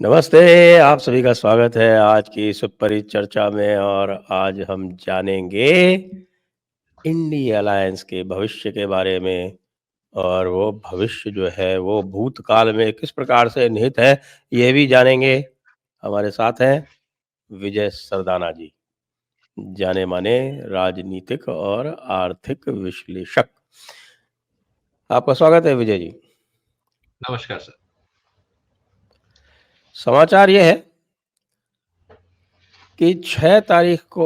नमस्ते, आप सभी का स्वागत है आज की सुपर चर्चा में। और आज हम जानेंगे इंडी अलायंस के भविष्य के बारे में। और वो भविष्य जो है वो भूतकाल में किस प्रकार से निहित है, ये भी जानेंगे। हमारे साथ हैं विजय सरदाना जी, जाने माने राजनीतिक और आर्थिक विश्लेषक। आपका स्वागत है विजय जी। नमस्कार सर। समाचार ये है कि 6 तारीख को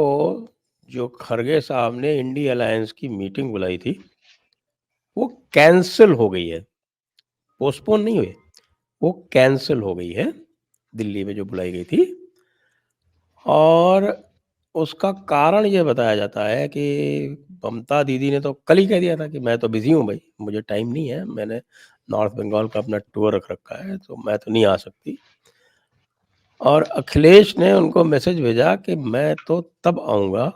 जो खरगे साहब ने इंडी अलायंस की मीटिंग बुलाई थी वो कैंसिल हो गई है। पोस्टपोन नहीं हुई, वो कैंसिल हो गई है, दिल्ली में जो बुलाई गई थी। और उसका कारण ये बताया जाता है कि ममता दीदी ने तो कल ही कह दिया था कि मैं तो बिजी हूँ भाई, मुझे टाइम नहीं है, मैंने नॉर्थ बंगाल का अपना टूर रख रखा है, तो मैं तो नहीं आ सकती। और अखिलेश ने उनको मैसेज भेजा कि मैं तो तब आऊंगा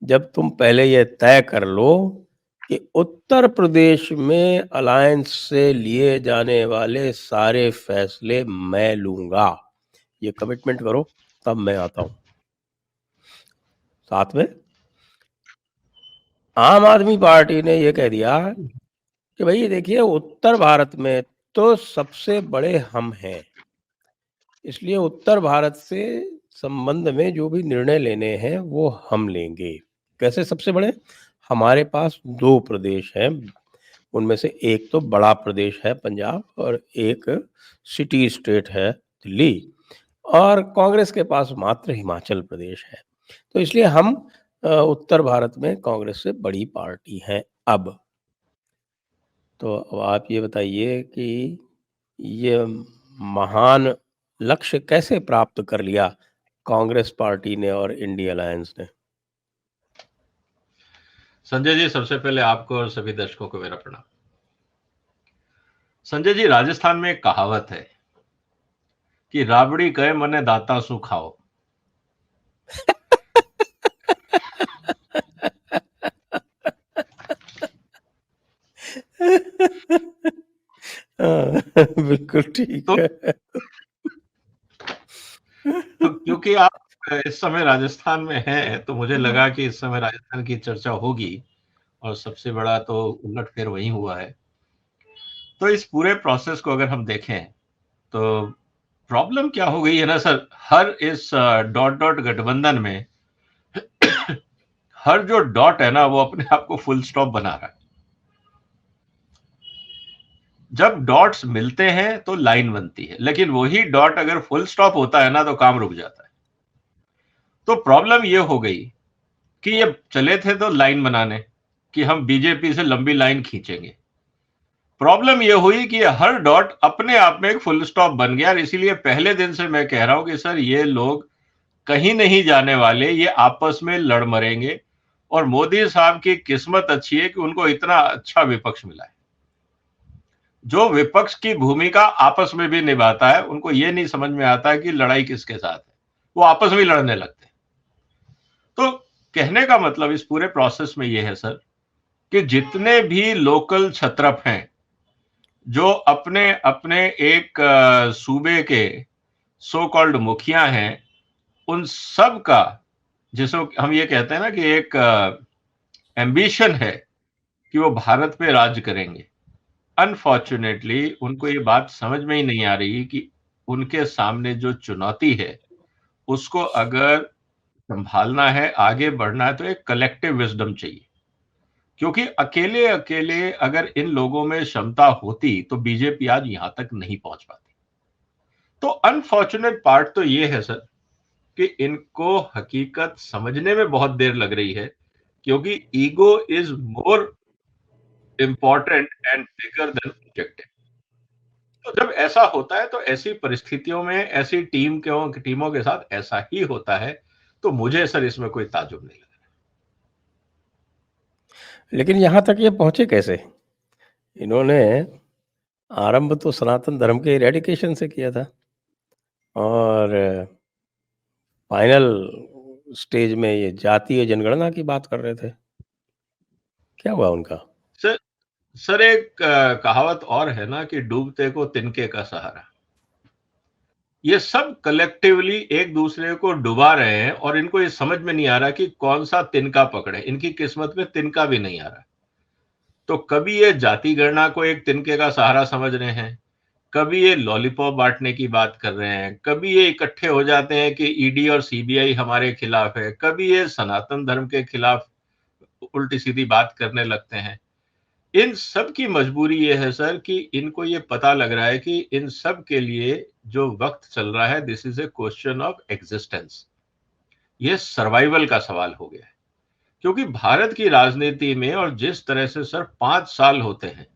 जब तुम पहले ये तय कर लो कि उत्तर प्रदेश में अलायंस से लिए जाने वाले सारे फैसले मैं लूंगा। ये कमिटमेंट करो, तब मैं आता हूं। साथ में आम आदमी पार्टी ने ये कह दिया कि भाई देखिए, उत्तर भारत में तो सबसे बड़े हम हैं, इसलिए उत्तर भारत से संबंध में जो भी निर्णय लेने हैं वो हम लेंगे। कैसे सबसे बड़े? हमारे पास 2 प्रदेश हैं, उनमें से एक तो बड़ा प्रदेश है पंजाब और एक सिटी स्टेट है दिल्ली, और कांग्रेस के पास मात्र हिमाचल प्रदेश है। तो इसलिए हम उत्तर भारत में कांग्रेस से बड़ी पार्टी हैं अब। तो अब आप ये बताइए कि ये महान लक्ष्य कैसे प्राप्त कर लिया कांग्रेस पार्टी ने और इंडिया अलायंस ने? संजय जी, सबसे पहले आपको और सभी दर्शकों को मेरा प्रणाम। संजय जी, राजस्थान में एक कहावत है कि राबड़ी कहे मने दाता सु खाओ। बिल्कुल ठीक तो है। क्योंकि आप इस समय राजस्थान में हैं, तो मुझे लगा कि इस समय राजस्थान की चर्चा होगी और सबसे बड़ा तो उलटफेर वहीं हुआ है। तो इस पूरे प्रोसेस को अगर हम देखें तो प्रॉब्लम क्या हो गई है ना सर, हर इस डॉट डॉट गठबंधन में हर जो डॉट है ना वो अपने आप को फुल स्टॉप बना रहा है। जब डॉट्स मिलते हैं तो लाइन बनती है, लेकिन वही डॉट अगर फुल स्टॉप होता है ना तो काम रुक जाता है। तो प्रॉब्लम ये हो गई कि ये चले थे तो लाइन बनाने कि हम बीजेपी से लंबी लाइन खींचेंगे। प्रॉब्लम ये हुई कि हर डॉट अपने आप में एक फुल स्टॉप बन गया, और इसीलिए पहले दिन से मैं कह रहा हूं कि सर ये लोग कहीं नहीं जाने वाले, ये आपस में लड़ मरेंगे। और मोदी साहब की किस्मत अच्छी है कि उनको इतना अच्छा विपक्ष मिला है जो विपक्ष की भूमिका आपस में भी निभाता है। उनको यह नहीं समझ में आता कि लड़ाई किसके साथ है, वो आपस में लड़ने लगते हैं। तो कहने का मतलब इस पूरे प्रोसेस में यह है सर कि जितने भी लोकल छत्रप हैं, जो अपने अपने एक सूबे के सो कॉल्ड मुखिया हैं, उन सब का, जिसको हम ये कहते हैं ना कि एक एम्बिशन है कि वो भारत पे राज करेंगे। अनफॉर्चुनेटली उनको ये बात समझ में ही नहीं आ रही कि उनके सामने जो चुनौती है उसको अगर संभालना है, आगे बढ़ना है, तो एक कलेक्टिव विजडम चाहिए। क्योंकि अकेले अकेले अगर इन लोगों में क्षमता होती तो बीजेपी आज यहां तक नहीं पहुंच पाती। तो अनफॉर्चुनेट पार्ट तो ये है सर कि इनको हकीकत समझने में बहुत देर लग रही है, क्योंकि ego is more important and bigger than objective. तो जब ऐसा होता है तो ऐसी परिस्थितियों में ऐसी टीमों के साथ ऐसा ही होता है। तो मुझे सर इसमें कोई ताजुब नहीं लगा। लेकिन यहाँ तक ये पहुंचे कैसे? इन्होंने आरंभ तो सनातन धर्म के इरेडिकेशन से किया था, और फाइनल स्टेज में ये जातीय जनगणना की बात कर रहे थे। क्या हुआ उनका? सर सर एक कहावत और है ना कि डूबते को तिनके का सहारा। ये सब कलेक्टिवली एक दूसरे को डुबा रहे हैं और इनको ये समझ में नहीं आ रहा कि कौन सा तिनका पकड़े। इनकी किस्मत में तिनका भी नहीं आ रहा। तो कभी ये जाति गणना को एक तिनके का सहारा समझ रहे हैं, कभी ये लॉलीपॉप बांटने की बात कर रहे हैं, कभी ये इकट्ठे हो जाते हैं कि ईडी और सीबीआई हमारे खिलाफ है, कभी ये सनातन धर्म के खिलाफ उल्टी सीधी बात करने लगते हैं। इन सब की मजबूरी ये है सर कि इनको ये पता लग रहा है कि इन सब के लिए जो वक्त चल रहा है, this is a question of existence. ये सर्वाइवल का सवाल हो गया है, क्योंकि भारत की राजनीति में और जिस तरह से सर 5 साल होते हैं,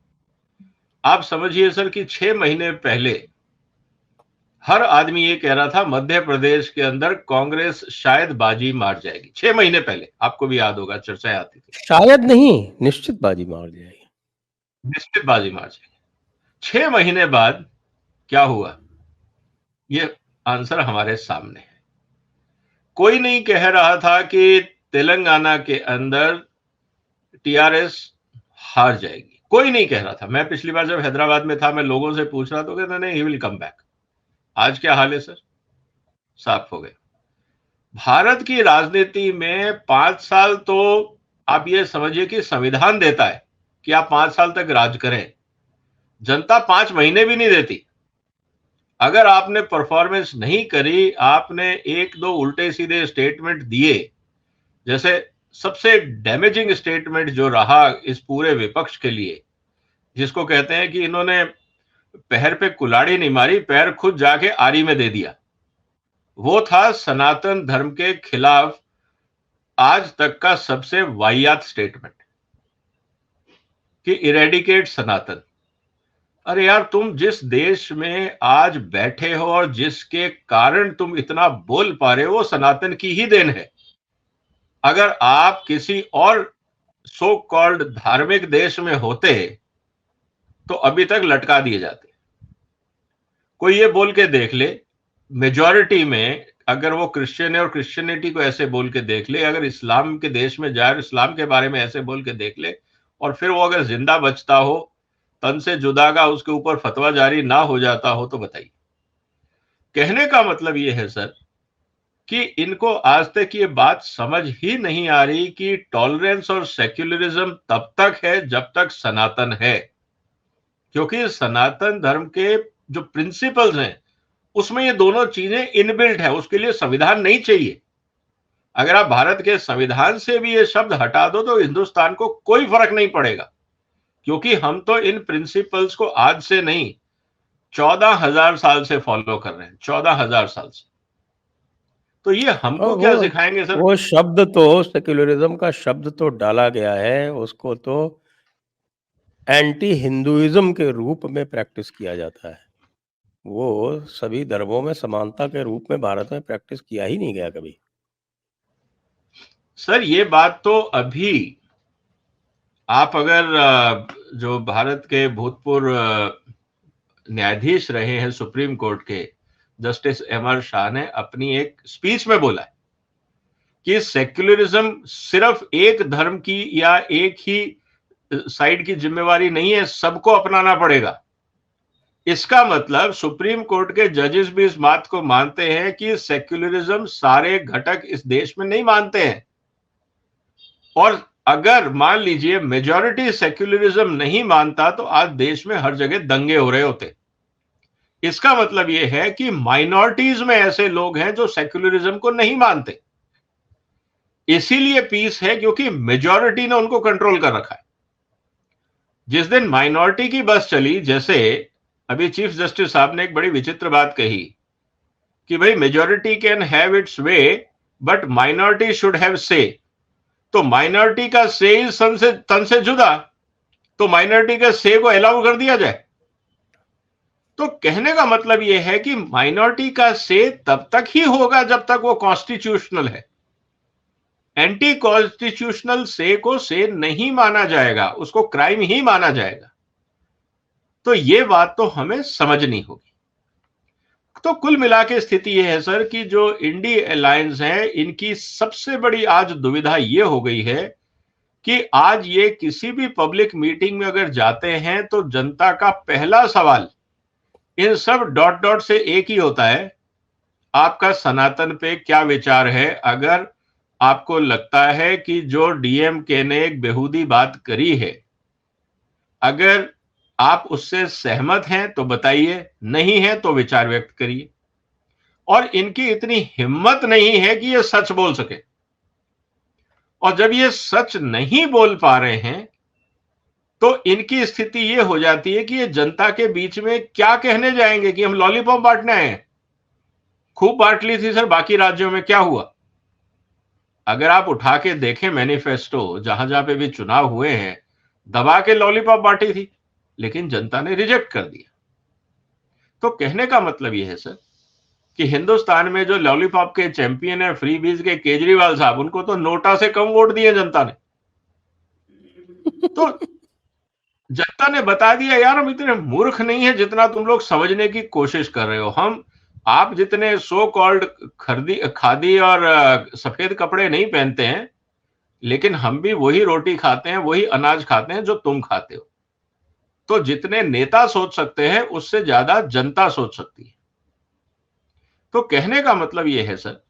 आप समझिए सर कि 6 महीने पहले हर आदमी ये कह रहा था मध्य प्रदेश के अंदर कांग्रेस शायद बाजी मार जाएगी। 6 महीने पहले, आपको भी याद होगा, चर्चाएं आती थी। शायद नहीं, निश्चित बाजी मार जाएगी, निश्चित बाजी मार जाएगी। 6 महीने बाद क्या हुआ, ये आंसर हमारे सामने है। कोई नहीं कह रहा था कि तेलंगाना के अंदर टीआरएस हार जाएगी, कोई नहीं कह रहा था। मैं पिछली बार जब हैदराबाद में था, मैं लोगों से पूछ रहा तो कहते नहीं, ही विल कम बैक। आज क्या हाल है सर, साफ हो गए। भारत की राजनीति में 5 साल तो आप ये समझिए कि संविधान देता है कि आप 5 साल तक राज करें। जनता 5 महीने भी नहीं देती। अगर आपने परफॉर्मेंस नहीं करी, आपने 1-2 उल्टे सीधे स्टेटमेंट दिए, जैसे सबसे डैमेजिंग स्टेटमेंट जो रहा इस पूरे विपक्ष के लिए, जिसको कहते हैं कि इन्होंने पैर पे कुल्हाड़ी नहीं मारी, पैर खुद जाके आरी में दे दिया, वो था सनातन धर्म के खिलाफ आज तक का सबसे वाहियात स्टेटमेंट कि इरेडिकेट सनातन। अरे यार, तुम जिस देश में आज बैठे हो और जिसके कारण तुम इतना बोल पा रहे हो, वो सनातन की ही देन है। अगर आप किसी और सो कॉल्ड धार्मिक देश में होते तो अभी तक लटका दिए जाते। कोई ये बोल के देख ले, मेजॉरिटी में अगर वो क्रिश्चियन है और क्रिश्चियनिटी को ऐसे बोल के देख ले, अगर इस्लाम के देश में जाए और इस्लाम के बारे में ऐसे बोल के देख ले, और फिर वो अगर जिंदा बचता हो, तन से जुदा का उसके ऊपर फतवा जारी ना हो जाता हो, तो बताइए। कहने का मतलब ये है सर कि इनको आज तक ये बात समझ ही नहीं आ रही कि टॉलरेंस और सेक्युलरिज्म तब तक है जब तक सनातन है, क्योंकि सनातन धर्म के जो प्रिंसिपल्स हैं उसमें ये दोनों चीजें इनबिल्ट है। उसके लिए संविधान नहीं चाहिए। अगर आप भारत के संविधान से भी ये शब्द हटा दो तो हिंदुस्तान को कोई फर्क नहीं पड़ेगा, क्योंकि हम तो इन प्रिंसिपल्स को आज से नहीं 14,000 साल से फॉलो कर रहे हैं, 14,000 साल से। तो ये हमको क्या सिखाएंगे सर? वो शब्द तो, सेक्युलरिज्म का शब्द तो डाला गया है, उसको तो एंटी हिंदुइज्म के रूप में प्रैक्टिस किया जाता है। वो सभी धर्मों में समानता के रूप में भारत में प्रैक्टिस किया ही नहीं गया कभी। सर ये बात तो अभी आप अगर जो भारत के भूतपूर्व न्यायाधीश रहे हैं सुप्रीम कोर्ट के, जस्टिस एमआर शाह ने अपनी एक स्पीच में बोला है कि सेक्युलरिज्म सिर्फ एक धर्म की या एक ही साइड की जिम्मेवारी नहीं है, सबको अपनाना पड़ेगा। इसका मतलब सुप्रीम कोर्ट के जजेस भी इस बात को मानते हैं कि सेक्युलरिज्म सारे घटक इस देश में नहीं मानते हैं। और अगर मान लीजिए मेजॉरिटी सेक्युलरिज्म नहीं मानता तो आज देश में हर जगह दंगे हो रहे होते। इसका मतलब यह है कि माइनॉरिटीज में ऐसे लोग हैं जो सेक्युलरिज्म को नहीं मानते। इसीलिए पीस है क्योंकि मेजॉरिटी ने उनको कंट्रोल कर रखा है। जिस दिन माइनॉरिटी की बस चली, जैसे अभी चीफ जस्टिस साहब ने एक बड़ी विचित्र बात कही कि भाई majority can have it's way but minority should have से। तो माइनॉरिटी का से ही तन से जुदा, तो माइनॉरिटी के से को अलाउ कर दिया जाए। तो कहने का मतलब यह है कि माइनॉरिटी का से तब तक ही होगा जब तक वो कॉन्स्टिट्यूशनल है। एंटी कॉन्स्टिट्यूशनल से को से नहीं माना जाएगा, उसको क्राइम ही माना जाएगा। तो ये बात तो हमें समझनी होगी। तो कुल मिला के स्थिति यह है सर कि जो इंडी अलायंस है, इनकी सबसे बड़ी आज दुविधा यह हो गई है कि आज ये किसी भी पब्लिक मीटिंग में अगर जाते हैं तो जनता का पहला सवाल इन सब डॉट डॉट से एक ही होता है आपका सनातन पे क्या विचार है? अगर आपको लगता है कि जो डीएमके ने एक बेहूदी बात करी है, अगर आप उससे सहमत हैं तो बताइए, नहीं है तो विचार व्यक्त करिए। और इनकी इतनी हिम्मत नहीं है कि ये सच बोल सके, और जब ये सच नहीं बोल पा रहे हैं तो इनकी स्थिति ये हो जाती है कि ये जनता के बीच में क्या कहने जाएंगे कि हम लॉलीपॉप बांटने आए हैं। खूब बांट ली थी सर, बाकी राज्यों में क्या हुआ? अगर आप उठा के देखें मैनिफेस्टो, जहां जहां पे भी चुनाव हुए हैं, दबा के लॉलीपॉप बांटी थी, लेकिन जनता ने रिजेक्ट कर दिया। तो कहने का मतलब यह है सर कि हिंदुस्तान में जो लॉलीपॉप के चैंपियन है फ्रीबीज के केजरीवाल साहब, उनको तो नोटा से कम वोट दिए जनता ने। तो जनता ने बता दिया यार, हम इतने मूर्ख नहीं है जितना तुम लोग समझने की कोशिश कर रहे हो। हम आप जितने सो कॉल्ड खादी और सफेद कपड़े नहीं पहनते हैं, लेकिन हम भी वही रोटी खाते हैं, वही अनाज खाते हैं जो तुम खाते हो। तो जितने नेता सोच सकते हैं उससे ज्यादा जनता सोच सकती है। तो कहने का मतलब यह है सर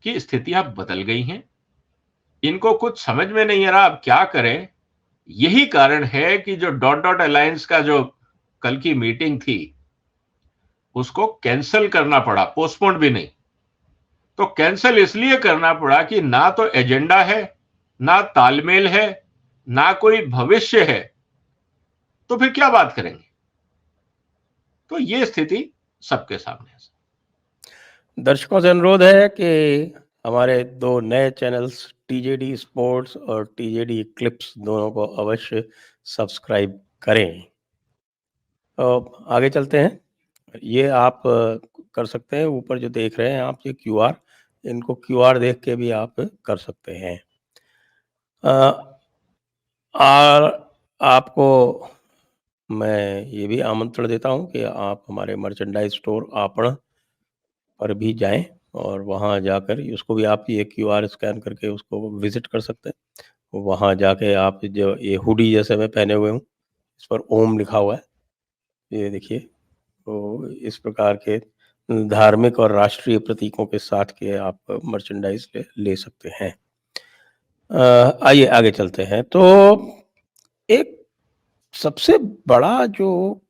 कि स्थितियां बदल गई हैं, इनको कुछ समझ में नहीं आ रहा अब क्या करें। यही कारण है कि जो डॉट डॉट अलायंस का जो कल की मीटिंग थी उसको कैंसिल करना पड़ा, पोस्टपोन भी नहीं। तो कैंसिल इसलिए करना पड़ा कि ना तो एजेंडा है, ना तालमेल है, ना कोई भविष्य है, तो फिर क्या बात करेंगे? तो ये स्थिति सबके सामने है। दर्शकों से अनुरोध है कि हमारे 2 नए चैनल्स टीजेडी स्पोर्ट्स और टीजेडी क्लिप्स दोनों को अवश्य सब्सक्राइब करें। आगे चलते हैं। ये आप कर सकते हैं, ऊपर जो देख रहे हैं आप ये क्यूआर, इनको क्यूआर देख के भी आप कर सकते हैं। और आपको मैं ये भी आमंत्रण देता हूँ कि आप हमारे मर्चेंडाइज स्टोर आपण पर भी जाएं और वहाँ जाकर उसको भी आप ये क्यूआर स्कैन करके उसको विजिट कर सकते हैं। वहाँ जाके आप जो ये हुडी जैसे मैं पहने हुए हूँ, इस पर ओम लिखा हुआ है, ये देखिए। तो इस प्रकार के धार्मिक और राष्ट्रीय प्रतीकों के साथ के आप मर्चेंडाइज ले सकते हैं। आइए आगे चलते हैं। तो एक सबसे बड़ा जो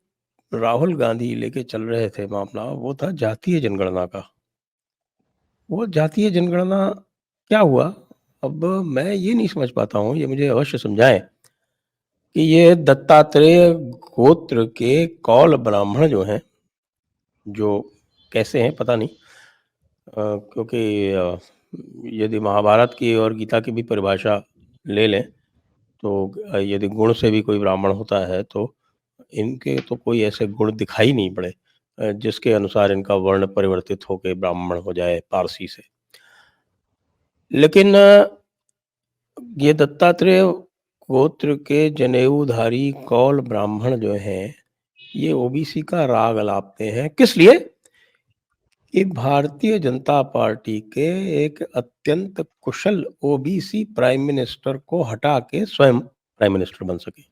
राहुल गांधी लेके चल रहे थे मामला, वो था जातीय जनगणना का। वो जातीय जनगणना क्या हुआ? अब मैं ये नहीं समझ पाता हूँ, ये मुझे अवश्य समझाएं कि ये दत्तात्रेय गोत्र के कौल ब्राह्मण जो हैं, जो कैसे हैं पता नहीं, क्योंकि यदि महाभारत की और गीता की भी परिभाषा ले लें तो यदि गुण से भी कोई ब्राह्मण होता है तो इनके तो कोई ऐसे गुण दिखाई नहीं पड़े जिसके अनुसार इनका वर्ण परिवर्तित होकर ब्राह्मण हो जाए पारसी से। लेकिन ये दत्तात्रेय गोत्र के जनेऊधारी कौल ब्राह्मण जो हैं, ये ओबीसी का राग अलापते हैं। किस लिए? कि भारतीय जनता पार्टी के एक अत्यंत कुशल ओबीसी प्राइम मिनिस्टर को हटा के स्वयं प्राइम मिनिस्टर बन सके।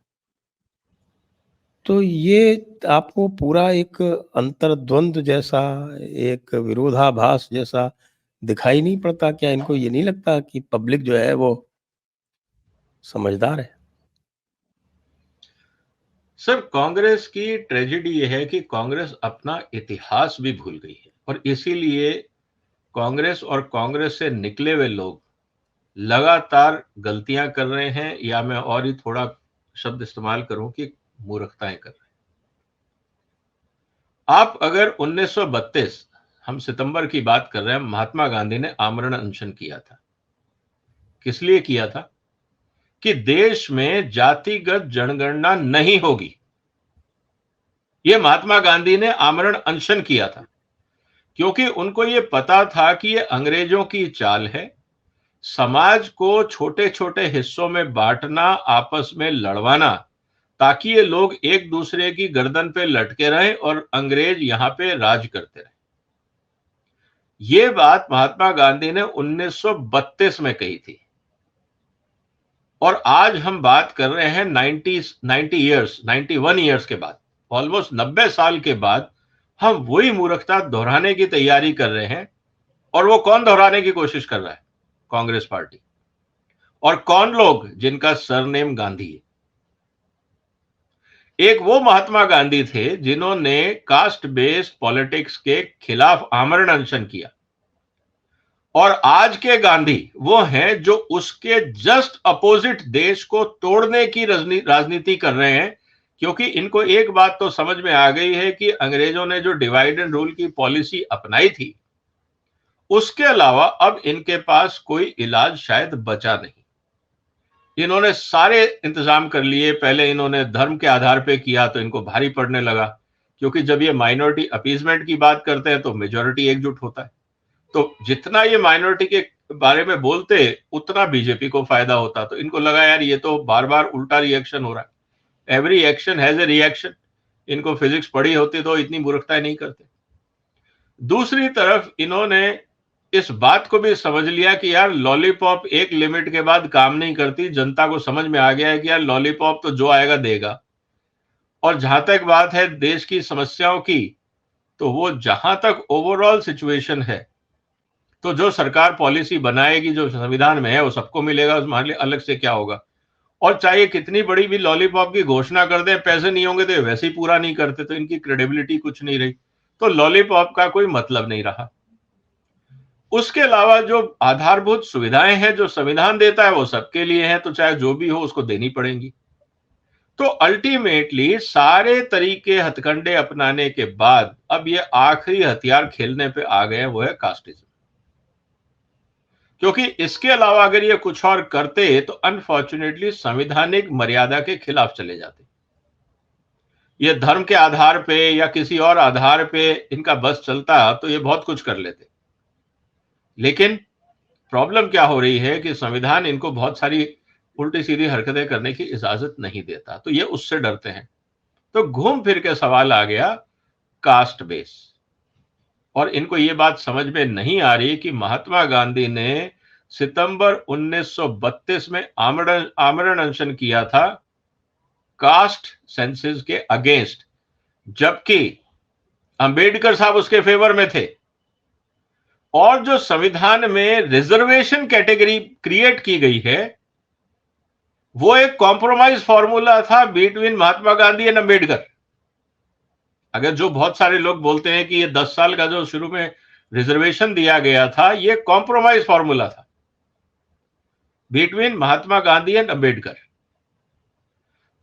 तो ये आपको पूरा एक अंतर्द्वंद जैसा, एक विरोधाभास जैसा दिखाई नहीं पड़ता क्या? इनको ये नहीं लगता कि पब्लिक जो है वो समझदार है? सर, कांग्रेस की ट्रेजेडी यह है कि कांग्रेस अपना इतिहास भी भूल गई है, और इसीलिए कांग्रेस और कांग्रेस से निकले हुए लोग लगातार गलतियां कर रहे हैं, या मैं और ही थोड़ा शब्द इस्तेमाल करूं कि मूर्खताएं कर रहे हैं। आप अगर 1932, हम सितंबर की बात कर रहे हैं, महात्मा गांधी ने आमरण अनशन किया था। किस लिए किया था? कि देश में जातिगत जनगणना नहीं होगी। यह महात्मा गांधी ने आमरण अनशन किया था क्योंकि उनको यह पता था कि यह अंग्रेजों की चाल है, समाज को छोटे छोटे हिस्सों में बांटना, आपस में लड़वाना, ताकि ये लोग एक दूसरे की गर्दन पे लटके रहें और अंग्रेज यहां पे राज करते रहे। ये बात महात्मा गांधी ने 1932 में कही थी, और आज हम बात कर रहे हैं 91 ईयर्स के बाद, ऑलमोस्ट 90 साल के बाद हम वही मूर्खता दोहराने की तैयारी कर रहे हैं। और वो कौन दोहराने की कोशिश कर रहा है? कांग्रेस पार्टी। और कौन लोग? जिनका सरनेम गांधी है। एक वो महात्मा गांधी थे जिन्होंने कास्ट बेस्ड पॉलिटिक्स के खिलाफ आमरण अनशन किया, और आज के गांधी वो हैं जो उसके जस्ट अपोजिट देश को तोड़ने की राजनीति कर रहे हैं। क्योंकि इनको एक बात तो समझ में आ गई है कि अंग्रेजों ने जो डिवाइड एंड रूल की पॉलिसी अपनाई थी, उसके अलावा अब इनके पास कोई इलाज शायद बचा नहीं। इन्होंने सारे इंतजाम कर लिए। पहले इन्होंने धर्म के आधार पे किया तो इनको भारी पड़ने लगा, क्योंकि जब ये माइनॉरिटी अपीजमेंट की बात करते हैं तो मेजॉरिटी एकजुट होता है। तो जितना ये माइनॉरिटी के बारे में बोलते उतना बीजेपी को फायदा होता। तो इनको लगा यार ये तो बार बार उल्टा रिएक्शन हो रहा है, every action has a reaction. इनको फिजिक्स पढ़ी होती तो इतनी मूर्खताएं नहीं करते। दूसरी तरफ इन्होंने इस बात को भी समझ लिया कि यार लॉलीपॉप एक लिमिट के बाद काम नहीं करती। जनता को समझ में आ गया है कि यार लॉलीपॉप तो जो आएगा देगा। और जहां तक बात है देश की समस्याओं की, तो वो जहां तक ओवरऑल सिचुएशन है, तो जो सरकार पॉलिसी बनाएगी जो संविधान में है वो सबको मिलेगा, उसमें अलग से क्या होगा। और चाहे कितनी बड़ी भी लॉलीपॉप की घोषणा कर दे, पैसे नहीं होंगे तो वैसे ही पूरा नहीं करते, तो इनकी क्रेडिबिलिटी कुछ नहीं रही। तो लॉलीपॉप का कोई मतलब नहीं रहा। उसके अलावा जो आधारभूत सुविधाएं हैं जो संविधान देता है वो सबके लिए है, तो चाहे जो भी हो उसको देनी पड़ेंगी। तो अल्टीमेटली सारे तरीके हथकंडे अपनाने के बाद अब ये आखिरी हथियार खेलने पे आ गए, वो है कास्टिज्म। क्योंकि इसके अलावा अगर ये कुछ और करते तो अनफॉर्चुनेटली संवैधानिक मर्यादा के खिलाफ चले जाते। ये धर्म के आधार पे या किसी और आधार पे इनका बस चलता तो ये बहुत कुछ कर लेते। लेकिन प्रॉब्लम क्या हो रही है कि संविधान इनको बहुत सारी उल्टी सीधी हरकतें करने की इजाजत नहीं देता, तो ये उससे डरते हैं। तो घूम फिर के सवाल आ गया कास्ट बेस। और इनको ये बात समझ में नहीं आ रही कि महात्मा गांधी ने सितंबर 1932 में आमरण अनशन किया था कास्ट सेंसस के अगेंस्ट, जबकि अंबेडकर साहब उसके फेवर में थे। और जो संविधान में रिजर्वेशन कैटेगरी क्रिएट की गई है वो एक कॉम्प्रोमाइज फॉर्मूला था बिटवीन महात्मा गांधी एंड अंबेडकर। अगर जो बहुत सारे लोग बोलते हैं कि ये 10 साल का जो शुरू में रिजर्वेशन दिया गया था ये कॉम्प्रोमाइज फॉर्मूला था बिटवीन महात्मा गांधी एंड अंबेडकर।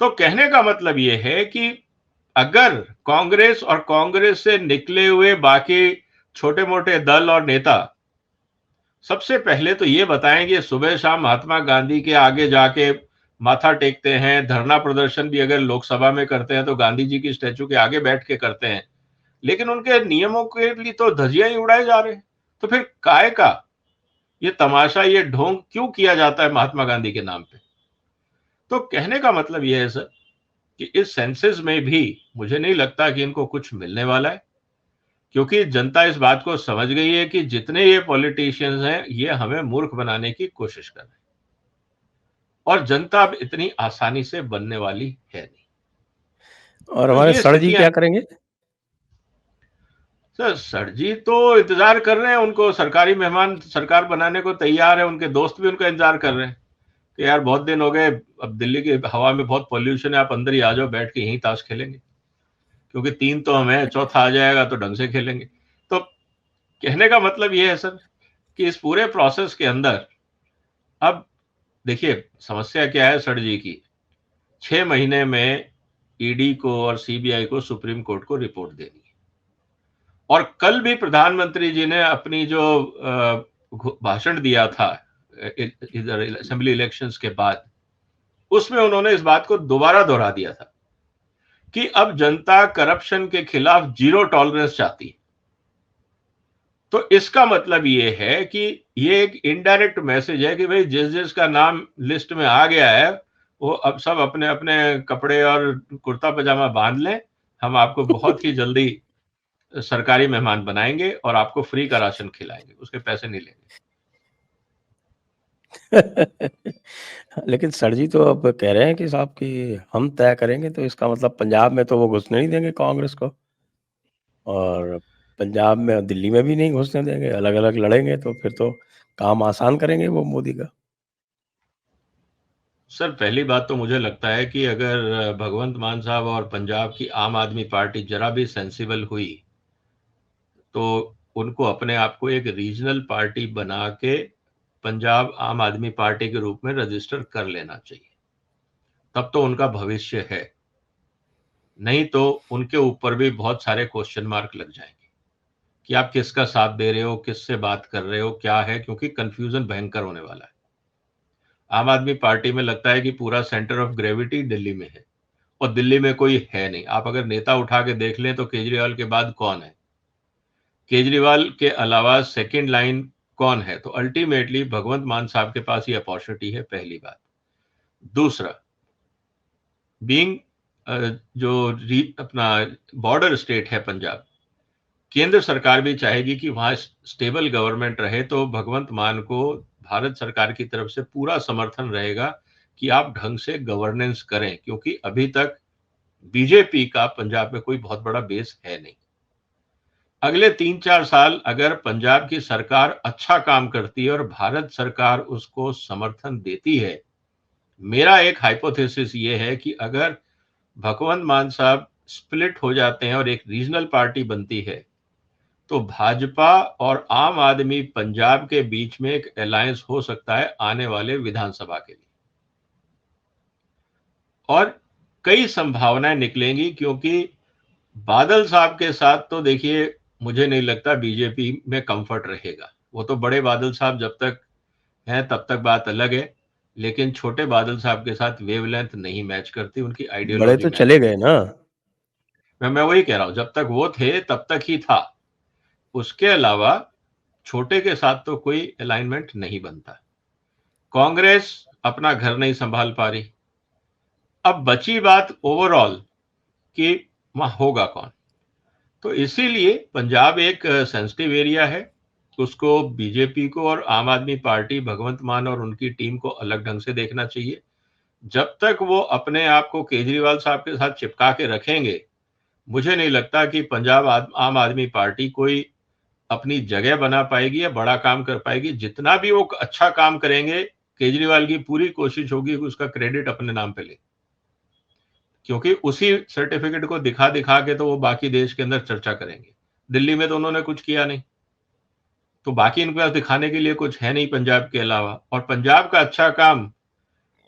तो कहने का मतलब यह है कि अगर कांग्रेस और कांग्रेस से निकले हुए बाकी छोटे मोटे दल और नेता सबसे पहले तो ये बताएंगे, सुबह शाम महात्मा गांधी के आगे जाके माथा टेकते हैं, धरना प्रदर्शन भी अगर लोकसभा में करते हैं तो गांधी जी की स्टैचू के आगे बैठ के करते हैं, लेकिन उनके नियमों के लिए तो धजियां ही उड़ाए जा रहे हैं। तो फिर काय का ये तमाशा, ये ढोंग क्यों किया जाता है महात्मा गांधी के नाम पे? तो कहने का मतलब यह है सर कि इस सेंसस में भी मुझे नहीं लगता कि इनको कुछ मिलने वाला है, क्योंकि जनता इस बात को समझ गई है कि जितने ये पॉलिटिशियंस हैं ये हमें मूर्ख बनाने की कोशिश कर रहे हैं, और जनता अब इतनी आसानी से बनने वाली है नहीं। और तो हमारे ये सर जी क्या स्थितियां करेंगे? सर जी तो इंतजार कर रहे हैं, उनको सरकारी मेहमान सरकार बनाने को तैयार है। उनके दोस्त भी उनका इंतजार कर रहे हैं कि यार बहुत दिन हो गए, अब दिल्ली की हवा में बहुत पॉल्यूशन है, आप अंदर ही आ जाओ, बैठ के यहीं ताश खेलेंगे, क्योंकि 3 तो हमें, चौथा आ जाएगा तो ढंग से खेलेंगे। तो कहने का मतलब ये है सर कि इस पूरे प्रोसेस के अंदर अब देखिए समस्या क्या है सर जी की, 6 महीने में ईडी को और सीबीआई को सुप्रीम कोर्ट को रिपोर्ट देनी है। और कल भी प्रधानमंत्री जी ने अपनी जो भाषण दिया था इधर असेंबली इलेक्शंस के बाद, उसमें उन्होंने इस बात को दोबारा दोहरा दिया था कि अब जनता करप्शन के खिलाफ जीरो टॉलरेंस चाहती है। तो इसका मतलब ये है कि ये एक इनडायरेक्ट मैसेज है कि भाई जिस जिसका नाम लिस्ट में आ गया है वो अब सब अपने अपने कपड़े और कुर्ता पजामा बांध लें, हम आपको बहुत ही जल्दी सरकारी मेहमान बनाएंगे और आपको फ्री का राशन खिलाएंगे, उसके पैसे नहीं लेंगे। लेकिन सर जी तो अब कह रहे हैं कि साहब कि हम तय करेंगे, तो इसका मतलब पंजाब में तो वो घुसने नहीं देंगे कांग्रेस को। और पंजाब में और दिल्ली में भी नहीं घुसने देंगे, अलग अलग लड़ेंगे, तो फिर तो काम आसान करेंगे वो मोदी का। सर पहली बात तो मुझे लगता है कि अगर भगवंत मान साहब और पंजाब की आम आदमी पार्टी जरा भी सेंसिबल हुई तो उनको अपने आप को एक रीजनल पार्टी बना के पंजाब आम आदमी पार्टी के रूप में रजिस्टर कर लेना चाहिए, तब तो उनका भविष्य है। नहीं तो उनके ऊपर भी बहुत सारे क्वेश्चन मार्क लग जाएंगे कि आप किसका साथ दे रहे हो, किससे बात कर रहे हो, क्या है, क्योंकि कंफ्यूजन भयंकर होने वाला है। आम आदमी पार्टी में लगता है कि पूरा सेंटर ऑफ ग्रेविटी दिल्ली में है और दिल्ली में कोई है नहीं। आप अगर नेता उठा के देख लें तो केजरीवाल के बाद कौन है, केजरीवाल के अलावा सेकंड लाइन कौन है, तो अल्टीमेटली भगवंत मान साहब के पास ही अपॉर्चुनिटी है, पहली बात। दूसरा, बीइंग जो अपना बॉर्डर स्टेट है पंजाब, केंद्र सरकार भी चाहेगी कि वहां स्टेबल गवर्नमेंट रहे, तो भगवंत मान को भारत सरकार की तरफ से पूरा समर्थन रहेगा कि आप ढंग से गवर्नेंस करें, क्योंकि अभी तक बीजेपी का पंजाब में कोई बहुत बड़ा बेस है नहीं। अगले 3-4 साल अगर पंजाब की सरकार अच्छा काम करती है और भारत सरकार उसको समर्थन देती है, मेरा एक हाइपोथेसिस ये है कि अगर भगवंत मान साहब स्प्लिट हो जाते हैं और एक रीजनल पार्टी बनती है, तो भाजपा और आम आदमी पंजाब के बीच में एक अलायंस हो सकता है आने वाले विधानसभा के लिए, और कई संभावनाएं निकलेंगी, क्योंकि बादल साहब के साथ तो देखिए मुझे नहीं लगता बीजेपी में कंफर्ट रहेगा। वो तो बड़े बादल साहब जब तक हैं तब तक बात अलग है, लेकिन छोटे बादल साहब के साथ वेवलेंथ नहीं मैच करती, उनकी बड़े आइडियोलॉजी तो मैच चले नहीं। गए ना। मैं वही कह रहा हूं, जब तक वो थे तब तक ही था, उसके अलावा छोटे के साथ तो कोई अलाइनमेंट नहीं बनता। कांग्रेस अपना घर नहीं संभाल पा रही। अब बची बात ओवरऑल कि वहां होगा कौन, तो इसीलिए पंजाब एक सेंसिटिव एरिया है। उसको बीजेपी को और आम आदमी पार्टी भगवंत मान और उनकी टीम को अलग ढंग से देखना चाहिए। जब तक वो अपने आप को केजरीवाल साहब के साथ चिपका के रखेंगे, मुझे नहीं लगता कि पंजाब आम आदमी पार्टी कोई अपनी जगह बना पाएगी या बड़ा काम कर पाएगी। जितना भी वो अच्छा काम करेंगे, केजरीवाल की पूरी कोशिश होगी कि उसका क्रेडिट अपने नाम पे ले, क्योंकि उसी सर्टिफिकेट को दिखा दिखा के तो वो बाकी देश के अंदर चर्चा करेंगे। दिल्ली में तो उन्होंने कुछ किया नहीं, तो बाकी इनके पास दिखाने के लिए कुछ है नहीं पंजाब के अलावा। और पंजाब का अच्छा काम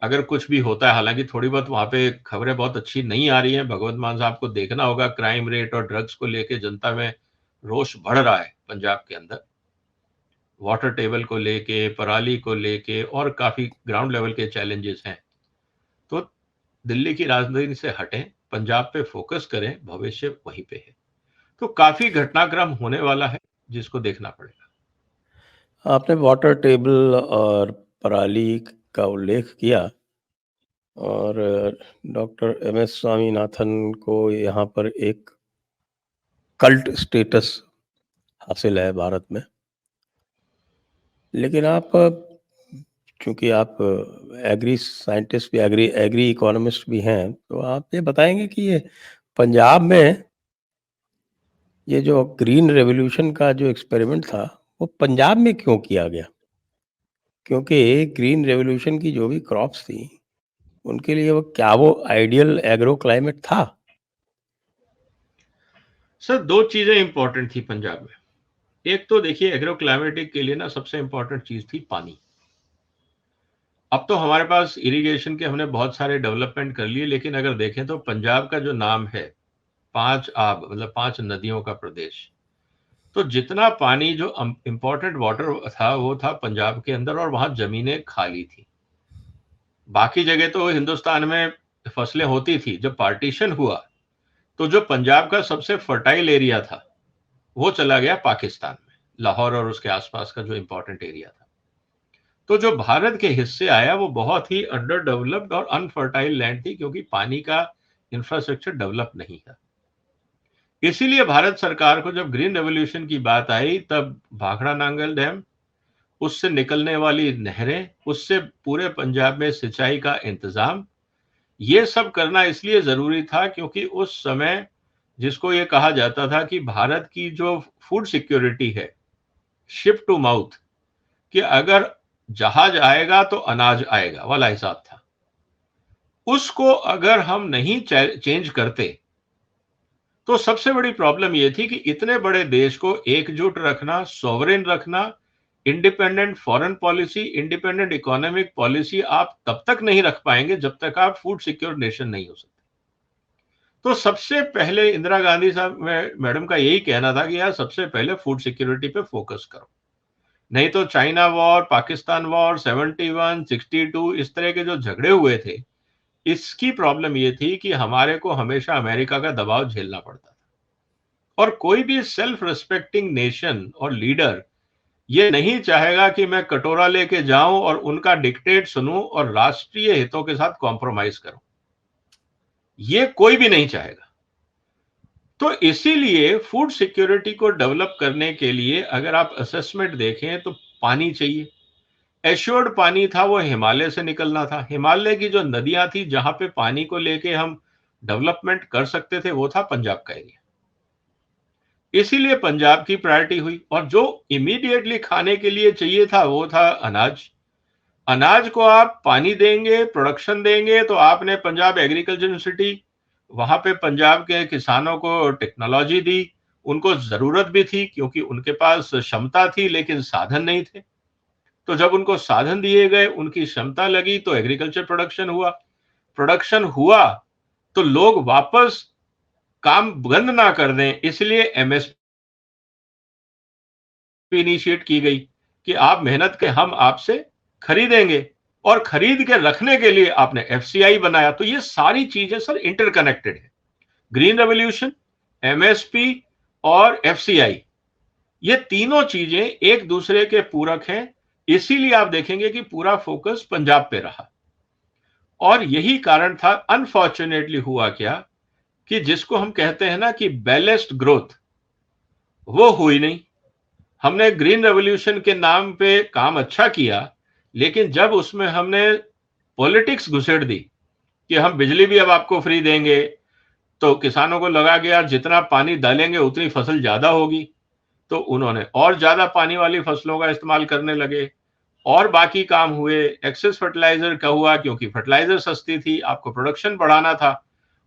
अगर कुछ भी होता है, हालांकि थोड़ी बहुत वहां पे खबरें बहुत अच्छी नहीं आ रही हैं, भगवंत मान साहब को देखना होगा, क्राइम रेट और ड्रग्स को लेके जनता में रोष बढ़ रहा है पंजाब के अंदर, वाटर टेबल को लेके, पराली को लेके, और काफी ग्राउंड लेवल के चैलेंजेस हैं। तो दिल्ली की राजधानी से हटें, पंजाब पे फोकस करें, भविष्य वहीं पे है। तो काफी घटनाक्रम होने वाला है जिसको देखना पड़ेगा। आपने वाटर टेबल और पराली का उल्लेख किया, और डॉक्टर एम.एस. स्वामीनाथन को यहाँ पर एक कल्ट स्टेटस हासिल है भारत में। लेकिन आप, चूंकि आप एग्री साइंटिस्ट भी, एग्री इकोनॉमिस्ट भी हैं, तो आप ये बताएंगे कि ये पंजाब में ये जो ग्रीन रेवोल्यूशन का जो एक्सपेरिमेंट था, वो पंजाब में क्यों किया गया? क्योंकि ग्रीन रेवोल्यूशन की जो भी क्रॉप्स थी, उनके लिए वो आइडियल एग्रो क्लाइमेट था? सर दो चीजें इंपॉर्टेंट थी पंजाब में। एक तो देखिए एग्रो क्लाइमेटिक के लिए ना सबसे इंपॉर्टेंट चीज थी पानी। अब तो हमारे पास इरिगेशन के हमने बहुत सारे डेवलपमेंट कर लिए, लेकिन अगर देखें तो पंजाब का जो नाम है, 5 आब मतलब 5 नदियों का प्रदेश, तो जितना पानी जो इंपॉर्टेंट वाटर था वो था पंजाब के अंदर, और वहां जमीनें खाली थी। बाकी जगह तो हिंदुस्तान में फसलें होती थी। जब पार्टीशन हुआ तो जो पंजाब का सबसे फर्टाइल एरिया था वो चला गया पाकिस्तान में, लाहौर और उसके आसपास का जो इंपॉर्टेंट एरिया था। तो जो भारत के हिस्से आया वो बहुत ही अंडर डेवलप्ड और अनफर्टाइल लैंड थी, क्योंकि पानी का इंफ्रास्ट्रक्चर डेवलप नहीं था। इसीलिए भारत सरकार को जब ग्रीन रेवोल्यूशन की बात आई, तब भाखड़ा नांगल डैम, उससे निकलने वाली नहरें, उससे पूरे पंजाब में सिंचाई का इंतजाम, ये सब करना इसलिए जरूरी था क्योंकि उस समय जिसको ये कहा जाता था कि भारत की जो फूड सिक्योरिटी है, शिप टू माउथ, कि अगर जहाज आएगा तो अनाज आएगा वाला हिसाब था, उसको अगर हम नहीं चेंज करते तो सबसे बड़ी प्रॉब्लम यह थी कि इतने बड़े देश को एकजुट रखना, सॉवरेन रखना, independent foreign policy, independent economic policy आप तब तक नहीं रख पाएंगे जब तक आप फूड सिक्योर नेशन नहीं हो सकते। तो सबसे पहले इंदिरा गांधी साहब मैडम का यही कहना था कि यार सबसे पहले फूड सिक्योरिटी पे फोकस करो, नहीं तो चाइना वॉर, पाकिस्तान वॉर, 71, 62 इस तरह के जो झगड़े हुए थे, इसकी प्रॉब्लम ये थी कि हमारे को हमेशा अमेरिका का दबाव झेलना पड़ता था। और कोई भी सेल्फ रिस्पेक्टिंग नेशन और लीडर ये नहीं चाहेगा कि मैं कटोरा लेके जाऊं और उनका डिक्टेट सुनूं और राष्ट्रीय हितों के साथ कॉम्प्रोमाइज करूं, ये कोई भी नहीं चाहेगा। तो इसीलिए फूड सिक्योरिटी को डेवलप करने के लिए अगर आप असेसमेंट देखें तो पानी चाहिए। एश्योर्ड पानी था वो हिमालय से निकलना था। हिमालय की जो नदियां थी जहां पे पानी को लेके हम डेवलपमेंट कर सकते थे वो था पंजाब का एरिया, इसीलिए पंजाब की प्रायोरिटी हुई। और जो इमीडिएटली खाने के लिए चाहिए था वो था अनाज। अनाज को आप पानी देंगे, प्रोडक्शन देंगे, तो आपने पंजाब एग्रीकल्चर यूनिवर्सिटी, वहां पे पंजाब के किसानों को टेक्नोलॉजी दी, उनको जरूरत भी थी क्योंकि उनके पास क्षमता थी लेकिन साधन नहीं थे। तो जब उनको साधन दिए गए, उनकी क्षमता लगी, तो एग्रीकल्चर प्रोडक्शन हुआ तो लोग वापस काम बंद ना कर दें, इसलिए एमएसपी इनिशिएट की गई कि आप मेहनत के हम आपसे खरीदेंगे, और खरीद के रखने के लिए आपने एफसीआई बनाया। तो ये सारी चीजें सर इंटरकनेक्टेड है। ग्रीन रेवोल्यूशन, एमएसपी और एफसीआई, ये तीनों चीजें एक दूसरे के पूरक हैं, इसीलिए आप देखेंगे कि पूरा फोकस पंजाब पे रहा। और यही कारण था, अनफॉर्चुनेटली हुआ क्या कि जिसको हम कहते हैं ना कि बैलेंस्ड ग्रोथ, वो हुई नहीं। हमने ग्रीन रेवोल्यूशन के नाम पे काम अच्छा किया, लेकिन जब उसमें हमने पॉलिटिक्स घुसेड़ दी कि हम बिजली भी अब आपको फ्री देंगे, तो किसानों को लगा कि यार जितना पानी डालेंगे उतनी फसल ज्यादा होगी, तो उन्होंने और ज्यादा पानी वाली फसलों का इस्तेमाल करने लगे, और बाकी काम हुए। एक्सेस फर्टिलाइजर का हुआ क्योंकि फर्टिलाइजर सस्ती थी, आपको प्रोडक्शन बढ़ाना था।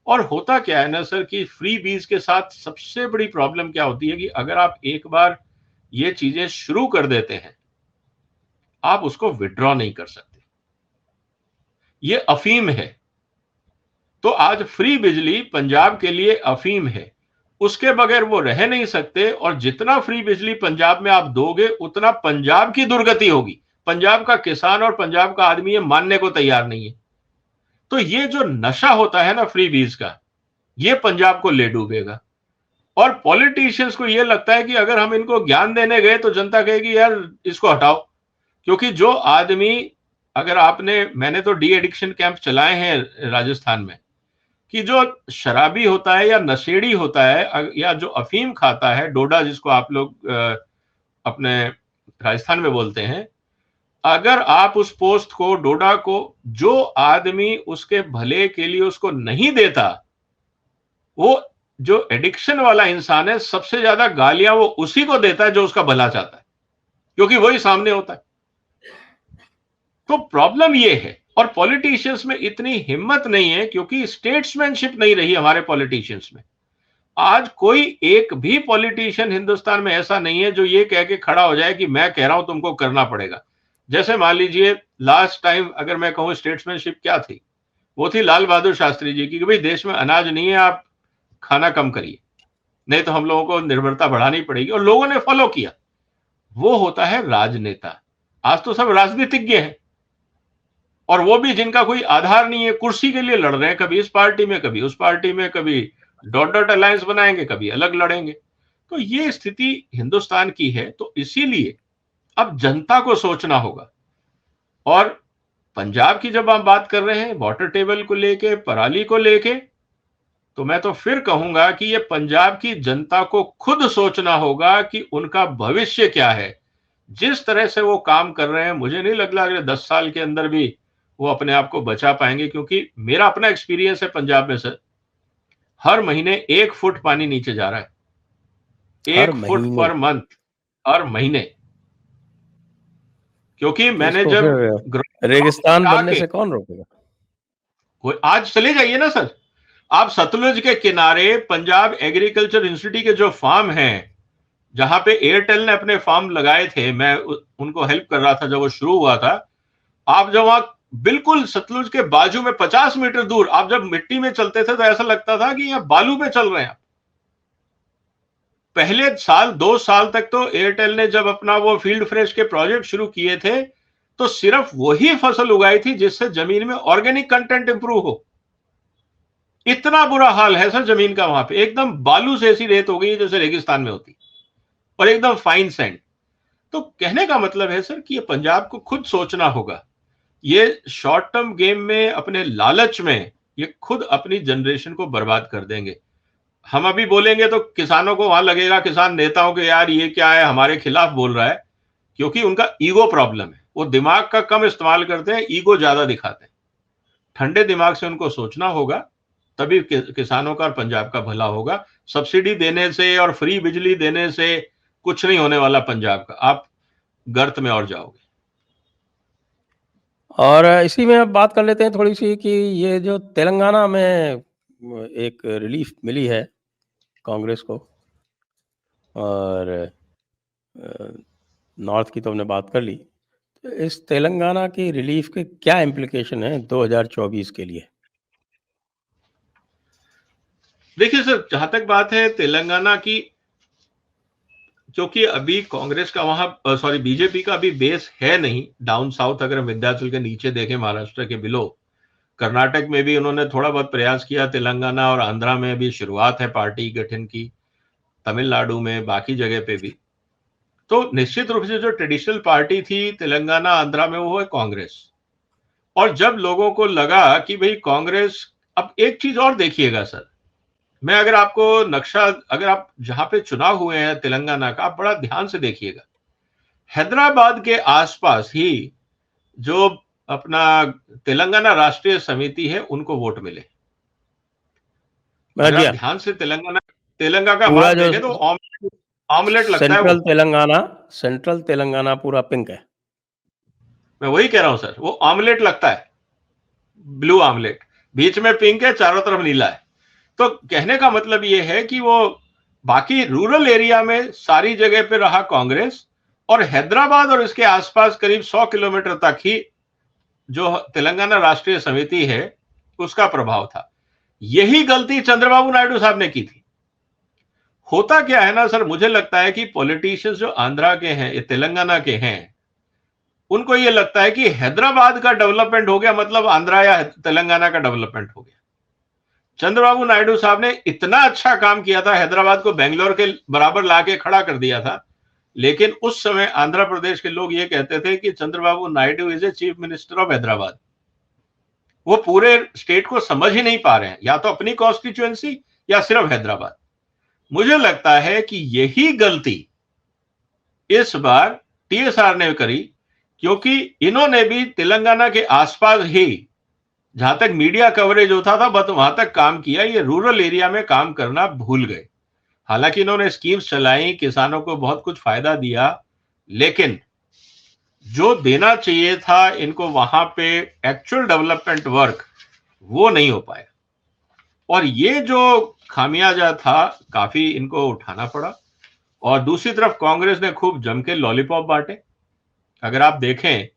और होता क्या है ना सर कि फ्री बीज के साथ सबसे बड़ी प्रॉब्लम क्या होती है कि अगर आप एक बार ये चीजें शुरू कर देते हैं, आप उसको विड्रॉ नहीं कर सकते। ये अफीम है। तो आज फ्री बिजली पंजाब के लिए अफीम है, उसके बगैर वो रह नहीं सकते। और जितना फ्री बिजली पंजाब में आप दोगे उतना पंजाब की दुर्गति होगी। पंजाब का किसान और पंजाब का आदमी ये मानने को तैयार नहीं है। तो ये जो नशा होता है ना फ्री बीज का, ये पंजाब को ले डूबेगा। और पॉलिटिशियंस को ये लगता है कि अगर हम इनको ज्ञान देने गए तो जनता कहेगी यार इसको हटाओ। क्योंकि जो आदमी, अगर मैंने तो डी एडिक्शन कैंप चलाए हैं राजस्थान में, कि जो शराबी होता है या नशेड़ी होता है या जो अफीम खाता है, डोडा जिसको आप लोग अपने राजस्थान में बोलते हैं, अगर आप उस पोस्ट को, डोडा को, जो आदमी उसके भले के लिए उसको नहीं देता, वो जो एडिक्शन वाला इंसान है, सबसे ज्यादा गालियां वो उसी को देता है जो उसका भला चाहता है, क्योंकि वही सामने होता है। तो प्रॉब्लम ये है। और पॉलिटिशियंस में इतनी हिम्मत नहीं है क्योंकि स्टेट्समैनशिप नहीं रही हमारे पॉलिटिशियंस में। आज कोई एक भी पॉलिटिशियन हिंदुस्तान में ऐसा नहीं है जो ये कह के खड़ा हो जाए कि मैं कह रहा हूं तुमको करना पड़ेगा। जैसे मान लीजिए लास्ट टाइम अगर मैं कहूं स्टेट्समैनशिप क्या थी, वो थी लाल बहादुर शास्त्री जी की कि भाई देश में अनाज नहीं है, आप खाना कम करिए, नहीं तो हम लोगों को निर्भरता बढ़ानी पड़ेगी। और लोगों ने फॉलो किया। वो होता है राजनेता। आज तो सब राजनीतिज्ञ हैं, और वो भी जिनका कोई आधार नहीं है, कुर्सी के लिए लड़ रहे हैं, कभी इस पार्टी में, कभी उस पार्टी में, कभी डॉट डॉट अलायंस बनाएंगे, कभी अलग लड़ेंगे। तो ये स्थिति हिंदुस्तान की है। तो इसीलिए अब जनता को सोचना होगा। और पंजाब की जब आप बात कर रहे हैं वाटर टेबल को लेके, पराली को लेके, तो मैं तो फिर कहूंगा कि ये पंजाब की जनता को खुद सोचना होगा कि उनका भविष्य क्या है। जिस तरह से वो काम कर रहे हैं, मुझे नहीं लग रहा अगले 10 साल के अंदर भी वो अपने आप को बचा पाएंगे। क्योंकि मेरा अपना एक्सपीरियंस है पंजाब में सर, हर महीने 1 फुट पानी नीचे जा रहा है, 1 फुट पर मंथ, हर महीने। क्योंकि तो मैंने इसको जब फिर रेगिस्तान बनने के से कौन रोकेगा? आज चले जाइए ना सर, आप सतलुज के किनारे पंजाब एग्रीकल्चर इंस्टीट्यूट के जो फार्म हैं, जहां पे एयरटेल ने अपने फार्म लगाए थे, मैं उनको हेल्प कर रहा था जब वो शुरू हुआ था। आप जब वहां बिल्कुल सतलुज के बाजू में 50 मीटर दूर आप जब मिट्टी में चलते थे तो ऐसा लगता था कि यहां बालू पे चल रहे हैं। पहले साल 2 साल तक तो एयरटेल ने जब अपना वो फील्ड फ्रेश के प्रोजेक्ट शुरू किए थे तो सिर्फ वही फसल उगाई थी जिससे जमीन में ऑर्गेनिक कंटेंट इंप्रूव हो। इतना बुरा हाल है सर जमीन का वहां पे, एकदम बालू से ऐसी रेत हो गई है जैसे रेगिस्तान में होती, और एकदम फाइन सैंड। तो कहने का मतलब है सर कि ये पंजाब को खुद सोचना होगा। ये शॉर्ट टर्म गेम में अपने लालच में ये खुद अपनी जनरेशन को बर्बाद कर देंगे। हम अभी बोलेंगे तो किसानों को वहां लगेगा, किसान नेताओं के, यार ये क्या है, हमारे खिलाफ बोल रहा है, क्योंकि उनका ईगो प्रॉब्लम है। वो दिमाग का कम इस्तेमाल करते हैं, ईगो ज्यादा दिखाते हैं। ठंडे दिमाग से उनको सोचना होगा, तभी किसानों का और पंजाब का भला होगा। सब्सिडी देने से और फ्री बिजली देने से कुछ नहीं होने वाला पंजाब का, आप गर्त में और जाओगे। और इसी में अब बात कर लेते हैं थोड़ी सी कि ये जो तेलंगाना में एक रिलीफ मिली है कांग्रेस को, और नॉर्थ की तो हमने बात कर ली, तो इस तेलंगाना की रिलीफ के क्या इम्प्लीकेशन है 2024 के लिए? देखिए सर, जहां तक बात है तेलंगाना की, क्योंकि अभी कांग्रेस का वहां सॉरी बीजेपी का अभी बेस है नहीं डाउन साउथ। अगर हम विंध्याचल के नीचे देखें, महाराष्ट्र के बिलो, कर्नाटक में भी उन्होंने थोड़ा बहुत प्रयास किया, तेलंगाना और आंध्रा में भी शुरुआत है पार्टी गठन की, तमिलनाडु में, बाकी जगह पे भी। तो निश्चित रूप से जो ट्रेडिशनल पार्टी थी तेलंगाना आंध्रा में वो है कांग्रेस। और जब लोगों को लगा कि भाई कांग्रेस, अब एक चीज और देखिएगा सर, मैं अगर आपको नक्शा, अगर आप जहां पे चुनाव हुए हैं तेलंगाना का, आप बड़ा ध्यान से देखिएगा, हैदराबाद के आसपास ही जो अपना तेलंगाना राष्ट्रीय समिति है उनको वोट मिले। अगर जी आप हाँ, ध्यान से तेलंगाना का पूरा मैप जो देखें तो ऑमलेट लगता है वो। सेंट्रल तेलंगाना पूरा पिंक है। मैं वही कह रहा हूं सर, वो ऑमलेट लगता है, ब्लू ऑमलेट, बीच में पिंक है, चारों तरफ नीला है। तो कहने का मतलब ये है कि वो बाकी रूरल एरिया में सारी जगह पे रहा कांग्रेस, और हैदराबाद और इसके आसपास करीब 100 किलोमीटर तक ही जो तेलंगाना राष्ट्रीय समिति है उसका प्रभाव था। यही गलती चंद्रबाबू नायडू साहब ने की थी। होता क्या है ना सर, मुझे लगता है कि पॉलिटिशियंस जो आंध्रा के हैं, तेलंगाना के हैं, उनको ये लगता है कि हैदराबाद का डेवलपमेंट हो गया मतलब आंध्रा या तेलंगाना का डेवलपमेंट हो गया। चंद्रबाबू नायडू साहब ने इतना अच्छा काम किया था, हैदराबाद को बेंगलोर के बराबर लाके खड़ा कर दिया था, लेकिन उस समय आंध्र प्रदेश के लोग ये कहते थे कि Chandrababu Naidu is a chief minister of Hyderabad. वो पूरे स्टेट को समझ ही नहीं पा रहे हैं, या तो अपनी कॉन्स्टिट्यूएंसी या सिर्फ हैदराबाद। मुझे लगता है कि यही गलती इस बार टीएसआर ने करी, क्योंकि इन्होंने भी तेलंगाना के आसपास ही जहां तक मीडिया कवरेज होता था बस वहां तक काम किया, ये रूरल एरिया में काम करना भूल गए। हालांकि इन्होंने स्कीम्स चलाई, किसानों को बहुत कुछ फायदा दिया, लेकिन जो देना चाहिए था इनको वहां पे एक्चुअल डेवलपमेंट वर्क वो नहीं हो पाया, और ये जो खामियाजा था काफी इनको उठाना पड़ा। और दूसरी तरफ कांग्रेस ने खूब जम के लॉलीपॉप बांटे। अगर आप देखें,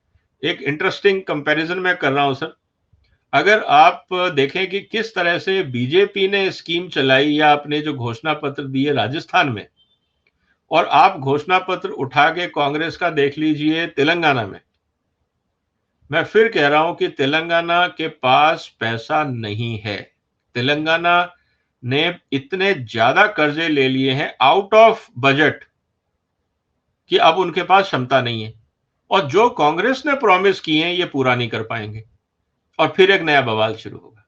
एक इंटरेस्टिंग कंपैरिजन मैं कर रहा हूं सर, अगर आप देखें कि किस तरह से बीजेपी ने स्कीम चलाई या अपने जो घोषणा पत्र दिए राजस्थान में, और आप घोषणा पत्र उठा के कांग्रेस का देख लीजिए तेलंगाना में, मैं फिर कह रहा हूं कि तेलंगाना के पास पैसा नहीं है। तेलंगाना ने इतने ज्यादा कर्जे ले लिए हैं आउट ऑफ बजट कि अब उनके पास क्षमता नहीं है, और जो कांग्रेस ने प्रॉमिस किए हैं ये पूरा नहीं कर पाएंगे, और फिर एक नया बवाल शुरू होगा।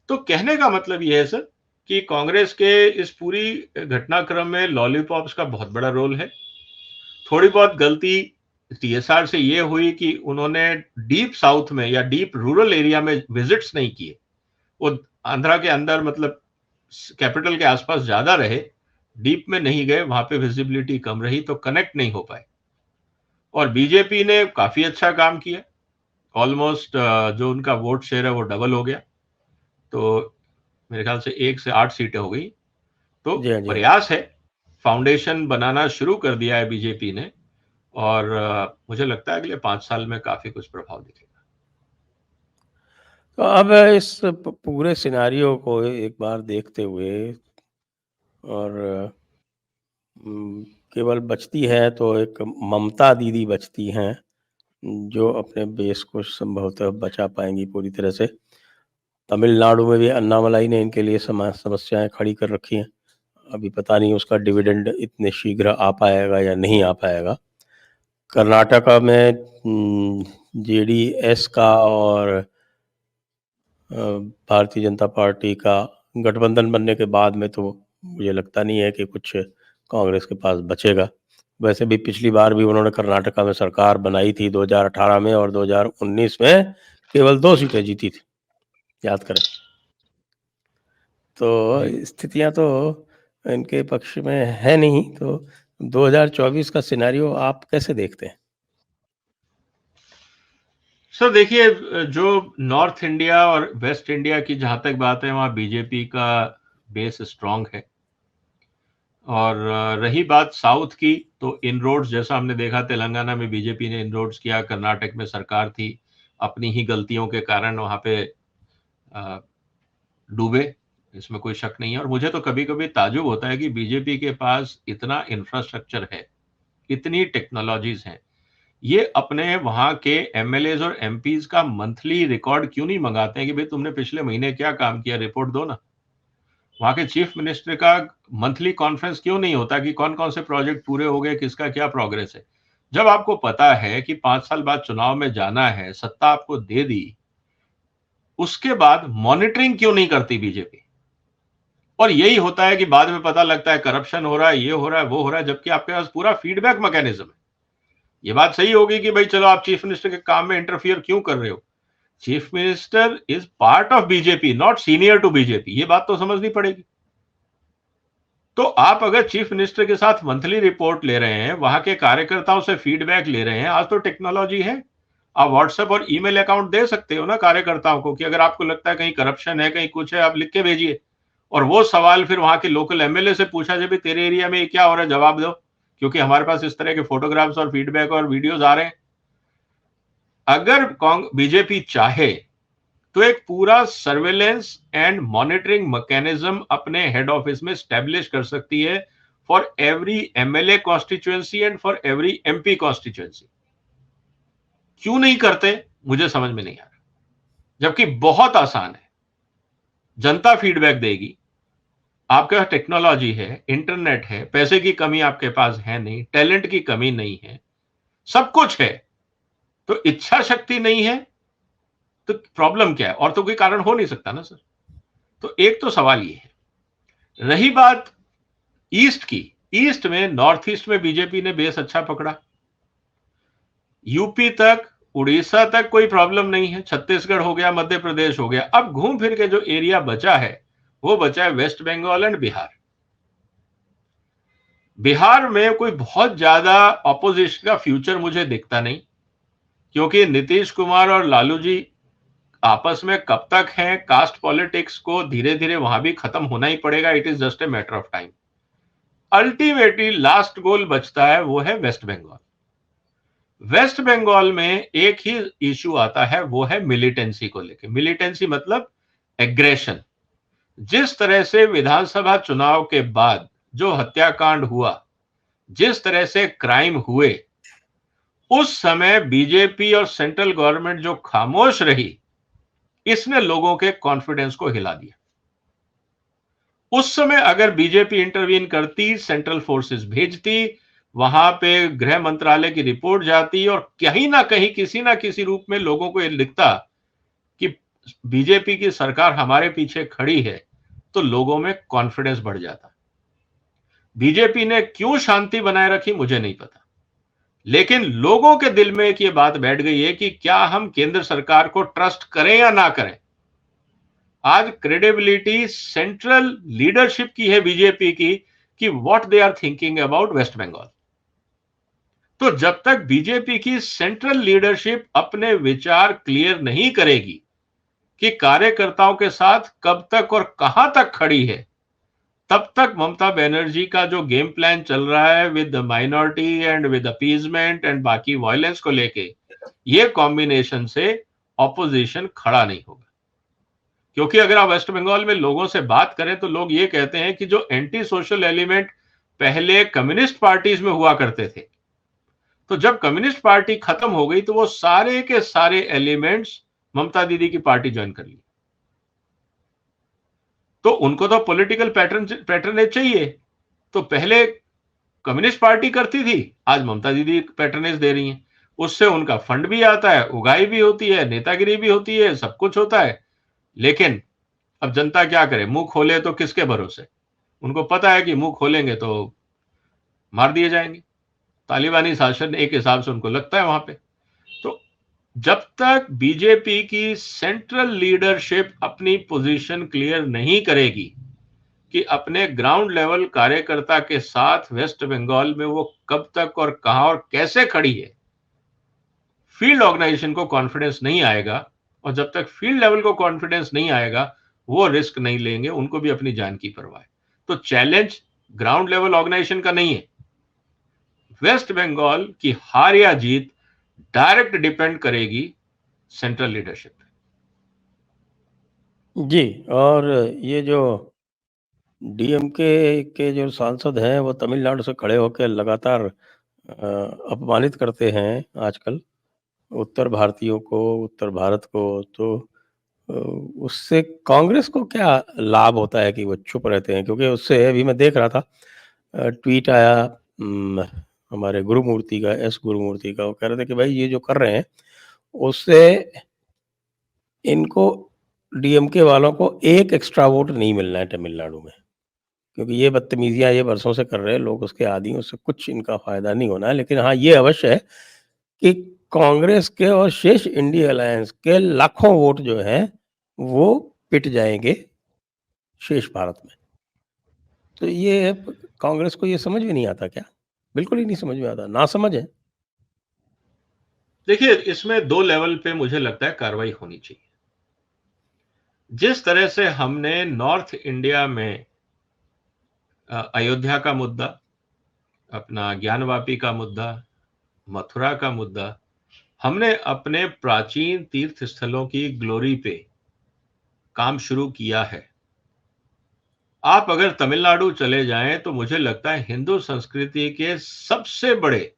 तो कहने का मतलब यह है सर कि कांग्रेस के इस पूरी घटनाक्रम में लॉलीपॉप्स का बहुत बड़ा रोल है। थोड़ी बहुत गलती टीएसआर से ये हुई कि उन्होंने डीप साउथ में या डीप रूरल एरिया में विजिट्स नहीं किए। वो आंध्रा के अंदर मतलब कैपिटल के आसपास ज्यादा रहे, डीप में नहीं गए, वहां पे विजिबिलिटी कम रही, तो कनेक्ट नहीं हो पाए। और बीजेपी ने काफी अच्छा काम किया, ऑलमोस्ट जो उनका वोट शेयर है वो डबल हो गया, तो मेरे ख्याल से 1 से 8 सीटें हो गई। तो जी हाँ, जी हाँ। प्रयास है, फाउंडेशन बनाना शुरू कर दिया है बीजेपी ने, और मुझे लगता है अगले 5 साल में काफी कुछ प्रभाव दिखेगा। तो अब इस पूरे सिनारियो को एक बार देखते हुए, और केवल बचती है तो एक ममता दीदी बचती हैं, जो अपने बेस को संभवतः बचा पाएंगी पूरी तरह से। तमिलनाडु में भी अन्नामलाई ने इनके लिए समस्याएं खड़ी कर रखी हैं। अभी पता नहीं उसका डिविडेंड इतने शीघ्र आ पाएगा या नहीं आ पाएगा। कर्नाटका में जेडीएस का और भारतीय जनता पार्टी का गठबंधन बनने के बाद में तो मुझे लगता नहीं है कि कुछ कांग्रेस के पास बचेगा। वैसे भी पिछली बार भी उन्होंने कर्नाटका में सरकार बनाई थी 2018 में, और 2019 में केवल 2 सीटें जीती थी, याद करें। तो स्थितियां तो इनके पक्ष में है नहीं। तो 2024 का सिनेरियो आप कैसे देखते हैं? सर देखिए, जो नॉर्थ इंडिया और वेस्ट इंडिया की जहां तक बात है, वहां बीजेपी का बेस स्ट्रांग है। और रही बात साउथ की, तो इनरोड्स जैसा हमने देखा, तेलंगाना में बीजेपी ने इनरोड्स किया, कर्नाटक में सरकार थी, अपनी ही गलतियों के कारण वहां पे डूबे, इसमें कोई शक नहीं है। और मुझे तो कभी कभी ताजुब होता है कि बीजेपी के पास इतना इंफ्रास्ट्रक्चर है, इतनी टेक्नोलॉजीज हैं, ये अपने वहां के एमएलएज और एमपीज का मंथली रिकॉर्ड क्यों नहीं मंगाते हैं कि भाई तुमने पिछले महीने क्या काम किया, रिपोर्ट दो ना। वहां के चीफ मिनिस्टर का मंथली कॉन्फ्रेंस क्यों नहीं होता कि कौन कौन से प्रोजेक्ट पूरे हो गए, किसका क्या प्रोग्रेस है। जब आपको पता है कि 5 साल बाद चुनाव में जाना है, सत्ता आपको दे दी, उसके बाद मॉनिटरिंग क्यों नहीं करती बीजेपी। और यही होता है कि बाद में पता लगता है करप्शन हो रहा है, ये हो रहा है, वो हो रहा है, जबकि आपके पास पूरा फीडबैक मैकेनिज्म है। ये बात सही होगी कि भाई चलो आप चीफ मिनिस्टर के काम में इंटरफियर क्यों कर रहे हो। Chief minister is part of BJP, not senior to BJP, ये बात तो समझनी पड़ेगी। तो आप अगर चीफ मिनिस्टर के साथ मंथली रिपोर्ट ले रहे हैं, वहां के कार्यकर्ताओं से फीडबैक ले रहे हैं, आज तो टेक्नोलॉजी है, आप व्हाट्सएप और ईमेल अकाउंट दे सकते हो ना कार्यकर्ताओं को, कि अगर आपको लगता है कहीं करप्शन है, कहीं कुछ है, आप लिख के भेजिए, और वो सवाल फिर वहां के लोकल एमएलए से पूछा जाए, तेरे एरिया में क्या हो रहा है, जवाब दो, क्योंकि हमारे पास इस तरह के फोटोग्राफ्स और फीडबैक और वीडियोज आ रहे हैं। अगर बीजेपी चाहे तो एक पूरा सर्वेलेंस एंड मॉनिटरिंग मैकेनिज्म अपने हेड ऑफिस में स्टैब्लिश कर सकती है, for every MLA constituency and for every MP constituency. क्यों नहीं करते, मुझे समझ में नहीं आ रहा, जबकि बहुत आसान है। जनता फीडबैक देगी, आपके पास टेक्नोलॉजी है, इंटरनेट है, पैसे की कमी आपके पास है नहीं, टैलेंट की कमी नहीं है, सब कुछ है, तो इच्छा शक्ति नहीं है, तो प्रॉब्लम क्या है? और तो कोई कारण हो नहीं सकता ना सर। तो एक तो सवाल ये है। रही बात ईस्ट की, ईस्ट में, नॉर्थ ईस्ट में बीजेपी ने बेस अच्छा पकड़ा, यूपी तक, उड़ीसा तक कोई प्रॉब्लम नहीं है, छत्तीसगढ़ हो गया, मध्य प्रदेश हो गया। अब घूम फिर के जो एरिया बचा है, वो बचा है वेस्ट बंगाल एंड बिहार। बिहार में कोई बहुत ज्यादा ऑपोजिशन का फ्यूचर मुझे दिखता नहीं, क्योंकि नीतीश कुमार और लालू जी आपस में कब तक हैं, कास्ट पॉलिटिक्स को धीरे धीरे वहां भी खत्म होना ही पड़ेगा, it is just a matter of time. Ultimately last गोल बचता है, वो है वेस्ट बंगाल। वेस्ट बंगाल में एक ही इश्यू आता है, वो है मिलिटेंसी को लेकर। मिलिटेंसी मतलब एग्रेशन। जिस तरह से विधानसभा चुनाव के बाद जो हत्याकांड हुआ, जिस तरह से क्राइम हुए, उस समय बीजेपी और सेंट्रल गवर्नमेंट जो खामोश रही, इसने लोगों के कॉन्फिडेंस को हिला दिया। उस समय अगर बीजेपी इंटरवीन करती, सेंट्रल फोर्सेस भेजती, वहां पे गृह मंत्रालय की रिपोर्ट जाती, और कहीं ना कहीं किसी ना किसी रूप में लोगों को यह लिखता कि बीजेपी की सरकार हमारे पीछे खड़ी है, तो लोगों में कॉन्फिडेंस बढ़ जाता। बीजेपी ने क्यों शांति बनाए रखी, मुझे नहीं पता, लेकिन लोगों के दिल में एक ये बात बैठ गई है कि क्या हम केंद्र सरकार को ट्रस्ट करें या ना करें। आज क्रेडिबिलिटी सेंट्रल लीडरशिप की है बीजेपी की कि what they are thinking about West Bengal. तो जब तक बीजेपी की सेंट्रल लीडरशिप अपने विचार क्लियर नहीं करेगी कि कार्यकर्ताओं के साथ कब तक और कहां तक खड़ी है, तब तक ममता बनर्जी का जो गेम प्लान चल रहा है with minority and with appeasement and बाकी वायलेंस को लेके, ये कॉम्बिनेशन से ऑपोजिशन खड़ा नहीं होगा। क्योंकि अगर आप वेस्ट बंगाल में लोगों से बात करें तो लोग ये कहते हैं कि जो एंटी सोशल एलिमेंट पहले कम्युनिस्ट पार्टीज में हुआ करते थे, तो जब कम्युनिस्ट पार्टी खत्म हो गई तो वो सारे के सारे एलिमेंट्स ममता दीदी की पार्टी ज्वाइन कर ली। तो उनको तो पॉलिटिकल पैटर्नेज चाहिए, तो पहले कम्युनिस्ट पार्टी करती थी, आज ममता दीदी पैटर्नेज दे रही हैं। उससे उनका फंड भी आता है, उगाई भी होती है, नेतागिरी भी होती है, सब कुछ होता है। लेकिन अब जनता क्या करे, मुंह खोले तो किसके भरोसे? उनको पता है कि मुंह खोलेंगे तो मार दिए जाएंगे। तालिबानी शासन एक हिसाब से उनको लगता है वहां पे। तो जब तक बीजेपी की सेंट्रल लीडरशिप अपनी पोजीशन क्लियर नहीं करेगी कि अपने ग्राउंड लेवल कार्यकर्ता के साथ वेस्ट बंगाल में वो कब तक और कहां और कैसे खड़ी है, फील्ड ऑर्गेनाइजेशन को कॉन्फिडेंस नहीं आएगा। और जब तक फील्ड लेवल को कॉन्फिडेंस नहीं आएगा, वो रिस्क नहीं लेंगे, उनको भी अपनी जान की परवाह है। तो चैलेंज ग्राउंड लेवल ऑर्गेनाइजेशन का नहीं है, वेस्ट बंगाल की हार या जीत डायरेक्ट डिपेंड करेगी सेंट्रल लीडरशिप पे। जी, और ये जो डीएमके के जो सांसद हैं वो तमिलनाडु से खड़े होकर लगातार अपमानित करते हैं आजकल उत्तर भारतीयों को, उत्तर भारत को। तो उससे कांग्रेस को क्या लाभ होता है कि वो चुप रहते हैं? क्योंकि उससे अभी मैं देख रहा था ट्वीट आया हमारे गुरुमूर्ति का, एस गुरुमूर्ति का। वो कह रहे थे कि भाई ये जो कर रहे हैं उससे इनको, डीएमके वालों को एक एक्स्ट्रा वोट नहीं मिलना है तमिलनाडु में, क्योंकि ये बदतमीजियां ये बरसों से कर रहे हैं, लोग उसके आदी हैं, उससे कुछ इनका फायदा नहीं होना है। लेकिन हाँ, ये अवश्य है कि कांग्रेस के और शेष इंडिया अलायंस के लाखों वोट जो हैं वो पिट जाएंगे शेष भारत में। तो ये कांग्रेस को ये समझ में नहीं आता क्या? बिल्कुल ही नहीं समझ में आता, ना समझ है। देखिए, इसमें दो लेवल पे मुझे लगता है कार्रवाई होनी चाहिए। जिस तरह से हमने नॉर्थ इंडिया में अयोध्या का मुद्दा, अपना ज्ञानवापी का मुद्दा, मथुरा का मुद्दा, हमने अपने प्राचीन तीर्थ स्थलों की ग्लोरी पे काम शुरू किया है। आप अगर तमिलनाडु चले जाएं तो मुझे लगता है हिंदू संस्कृति के सबसे बड़े,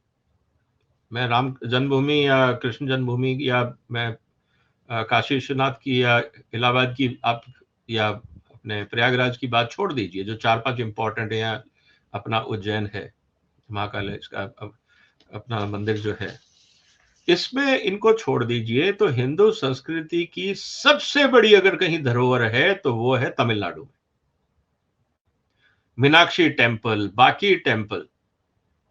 मैं राम जन्मभूमि या कृष्ण जन्मभूमि या मैं काशी विश्वनाथ की या इलाहाबाद की आप या अपने प्रयागराज की बात छोड़ दीजिए, जो 4-5 इंपॉर्टेंट है, या अपना उज्जैन है, महाकाल है, इसका अपना मंदिर जो है, इसमें इनको छोड़ दीजिए। तो हिंदू संस्कृति की सबसे बड़ी अगर कहीं धरोहर है तो वो है तमिलनाडु में। मीनाक्षी टेम्पल, बाकी टेम्पल,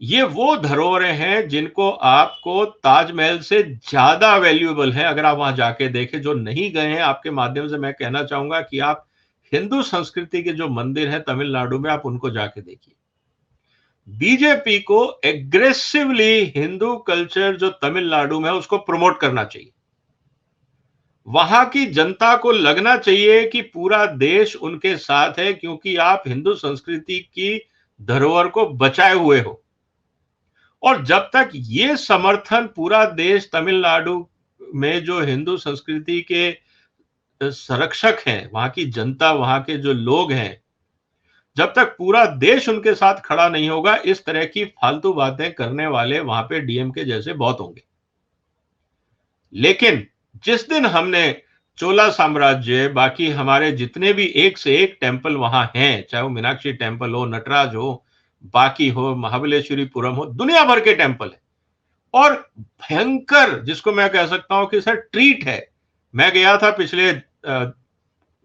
ये वो धरोहरें हैं जिनको आपको ताजमहल से ज्यादा वैल्यूएबल है अगर आप वहां जाके देखें। जो नहीं गए हैं, आपके माध्यम से मैं कहना चाहूंगा कि आप हिंदू संस्कृति के जो मंदिर हैं तमिलनाडु में, आप उनको जाके देखिए। बीजेपी को एग्रेसिवली हिंदू कल्चर जो तमिलनाडु में है उसको प्रमोट करना चाहिए। वहां की जनता को लगना चाहिए कि पूरा देश उनके साथ है, क्योंकि आप हिंदू संस्कृति की धरोहर को बचाए हुए हो। और जब तक ये समर्थन पूरा देश तमिलनाडु में जो हिंदू संस्कृति के संरक्षक हैं, वहां की जनता, वहां के जो लोग हैं, जब तक पूरा देश उनके साथ खड़ा नहीं होगा, इस तरह की फालतू बातें करने वाले वहां पे डीएमके जैसे बहुत होंगे। लेकिन जिस दिन हमने चोला साम्राज्य, बाकी हमारे जितने भी एक से एक टेम्पल वहां हैं, चाहे वो मीनाक्षी टेम्पल हो, नटराज हो, बाकी हो, महाबलेश्वरीपुरम हो, दुनिया भर के टेम्पल है, और भयंकर, जिसको मैं कह सकता हूं कि सर ट्रीट है। मैं गया था पिछले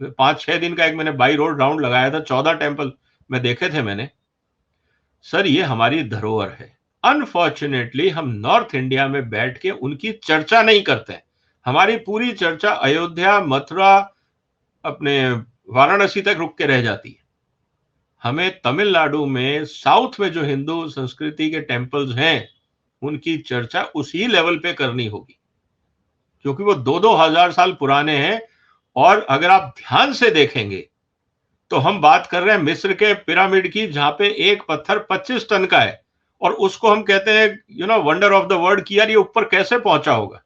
5-6 दिन का, एक मैंने बाई रोड राउंड लगाया था, 14 टेम्पल में देखे थे मैंने। सर ये हमारी धरोहर है। अनफॉर्चुनेटली हम नॉर्थ इंडिया में बैठ के उनकी चर्चा नहीं करते हैं। हमारी पूरी चर्चा अयोध्या, मथुरा, अपने वाराणसी तक रुक के रह जाती है। हमें तमिलनाडु में साउथ में जो हिंदू संस्कृति के टेम्पल्स हैं उनकी चर्चा उसी लेवल पे करनी होगी, क्योंकि वो 2-2 हजार साल पुराने हैं। और अगर आप ध्यान से देखेंगे तो हम बात कर रहे हैं मिस्र के पिरामिड की, जहां पे एक पत्थर 25 टन का है और उसको हम कहते हैं वंडर ऑफ द वर्ल्ड कि यार ये ऊपर कैसे पहुंचा होगा।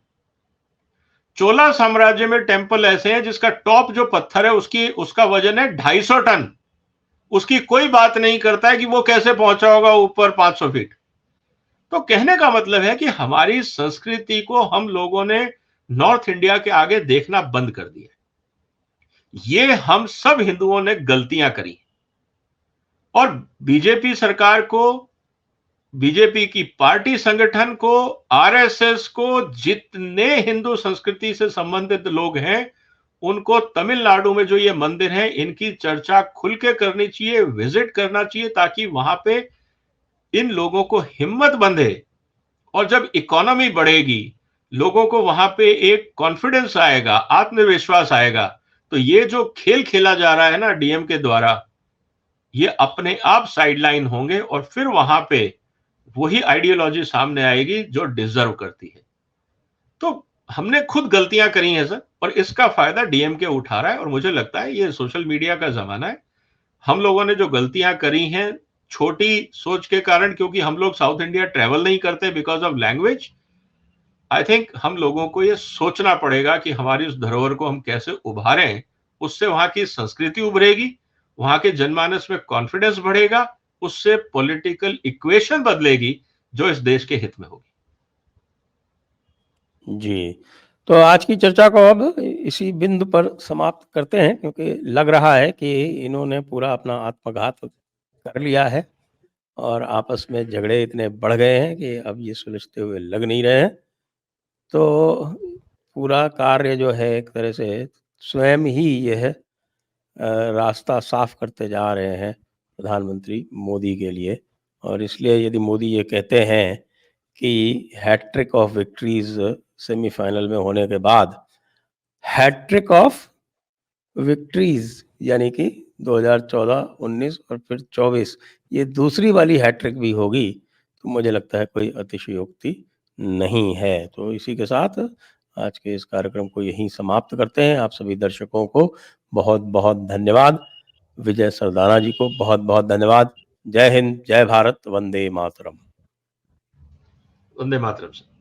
चोला साम्राज्य में टेम्पल ऐसे हैं जिसका टॉप जो पत्थर है उसका वजन है 250 टन। उसकी कोई बात नहीं करता है कि वो कैसे पहुंचा होगा ऊपर 500 फीट। तो कहने का मतलब है कि हमारी संस्कृति को हम लोगों ने नॉर्थ इंडिया के आगे देखना बंद कर दिया। ये हम सब हिंदुओं ने गलतियां करी और बीजेपी सरकार को, बीजेपी की पार्टी संगठन को, आरएसएस को, जितने हिंदू संस्कृति से संबंधित लोग हैं उनको तमिलनाडु में जो ये मंदिर हैं इनकी चर्चा खुल के करनी चाहिए, विजिट करना चाहिए, ताकि वहां पे इन लोगों को हिम्मत बंधे। और जब इकोनॉमी बढ़ेगी, लोगों को वहां पे एक कॉन्फिडेंस आएगा, आत्मविश्वास आएगा, तो ये जो खेल खेला जा रहा है ना डीएम के द्वारा, ये अपने आप साइडलाइन होंगे और फिर वहां पे वही आइडियोलॉजी सामने आएगी जो डिजर्व करती है। तो हमने खुद गलतियां करी हैं सर, और इसका फायदा डीएमके उठा रहा है। और मुझे लगता है ये सोशल मीडिया का जमाना है। हम लोगों ने जो गलतियां करी हैं छोटी सोच के कारण, क्योंकि हम लोग साउथ इंडिया ट्रेवल नहीं करते because of language, I think हम लोगों को ये सोचना पड़ेगा कि हमारी उस धरोहर को हम कैसे उभारें। उससे वहां की संस्कृति उभरेगी, वहां के जनमानस में कॉन्फिडेंस बढ़ेगा, उससे पॉलिटिकल इक्वेशन बदलेगी जो इस देश के हित में होगी। जी, तो आज की चर्चा को अब इसी बिंदु पर समाप्त करते हैं, क्योंकि लग रहा है कि इन्होंने पूरा अपना आत्मघात कर लिया है और आपस में झगड़े इतने बढ़ गए हैं कि अब ये सुलझते हुए लग नहीं रहे हैं। तो पूरा कार्य जो है एक तरह से स्वयं ही यह रास्ता साफ करते जा रहे हैं प्रधानमंत्री मोदी के लिए। और इसलिए यदि मोदी ये कहते हैं कि हैट्रिक ऑफ विक्ट्रीज सेमीफाइनल में होने के बाद हैट्रिक ऑफ विक्ट्रीज, यानी कि 2014, 19 और फिर 24, ये दूसरी वाली हैट्रिक भी होगी, तो मुझे लगता है कोई अतिशयोक्ति नहीं है। तो इसी के साथ आज के इस कार्यक्रम को यहीं समाप्त करते हैं। आप सभी दर्शकों को बहुत बहुत धन्यवाद। विजय सरदाना जी को बहुत बहुत धन्यवाद। जय हिंद, जय भारत, वंदे मातरम। वंदे मातरम सर।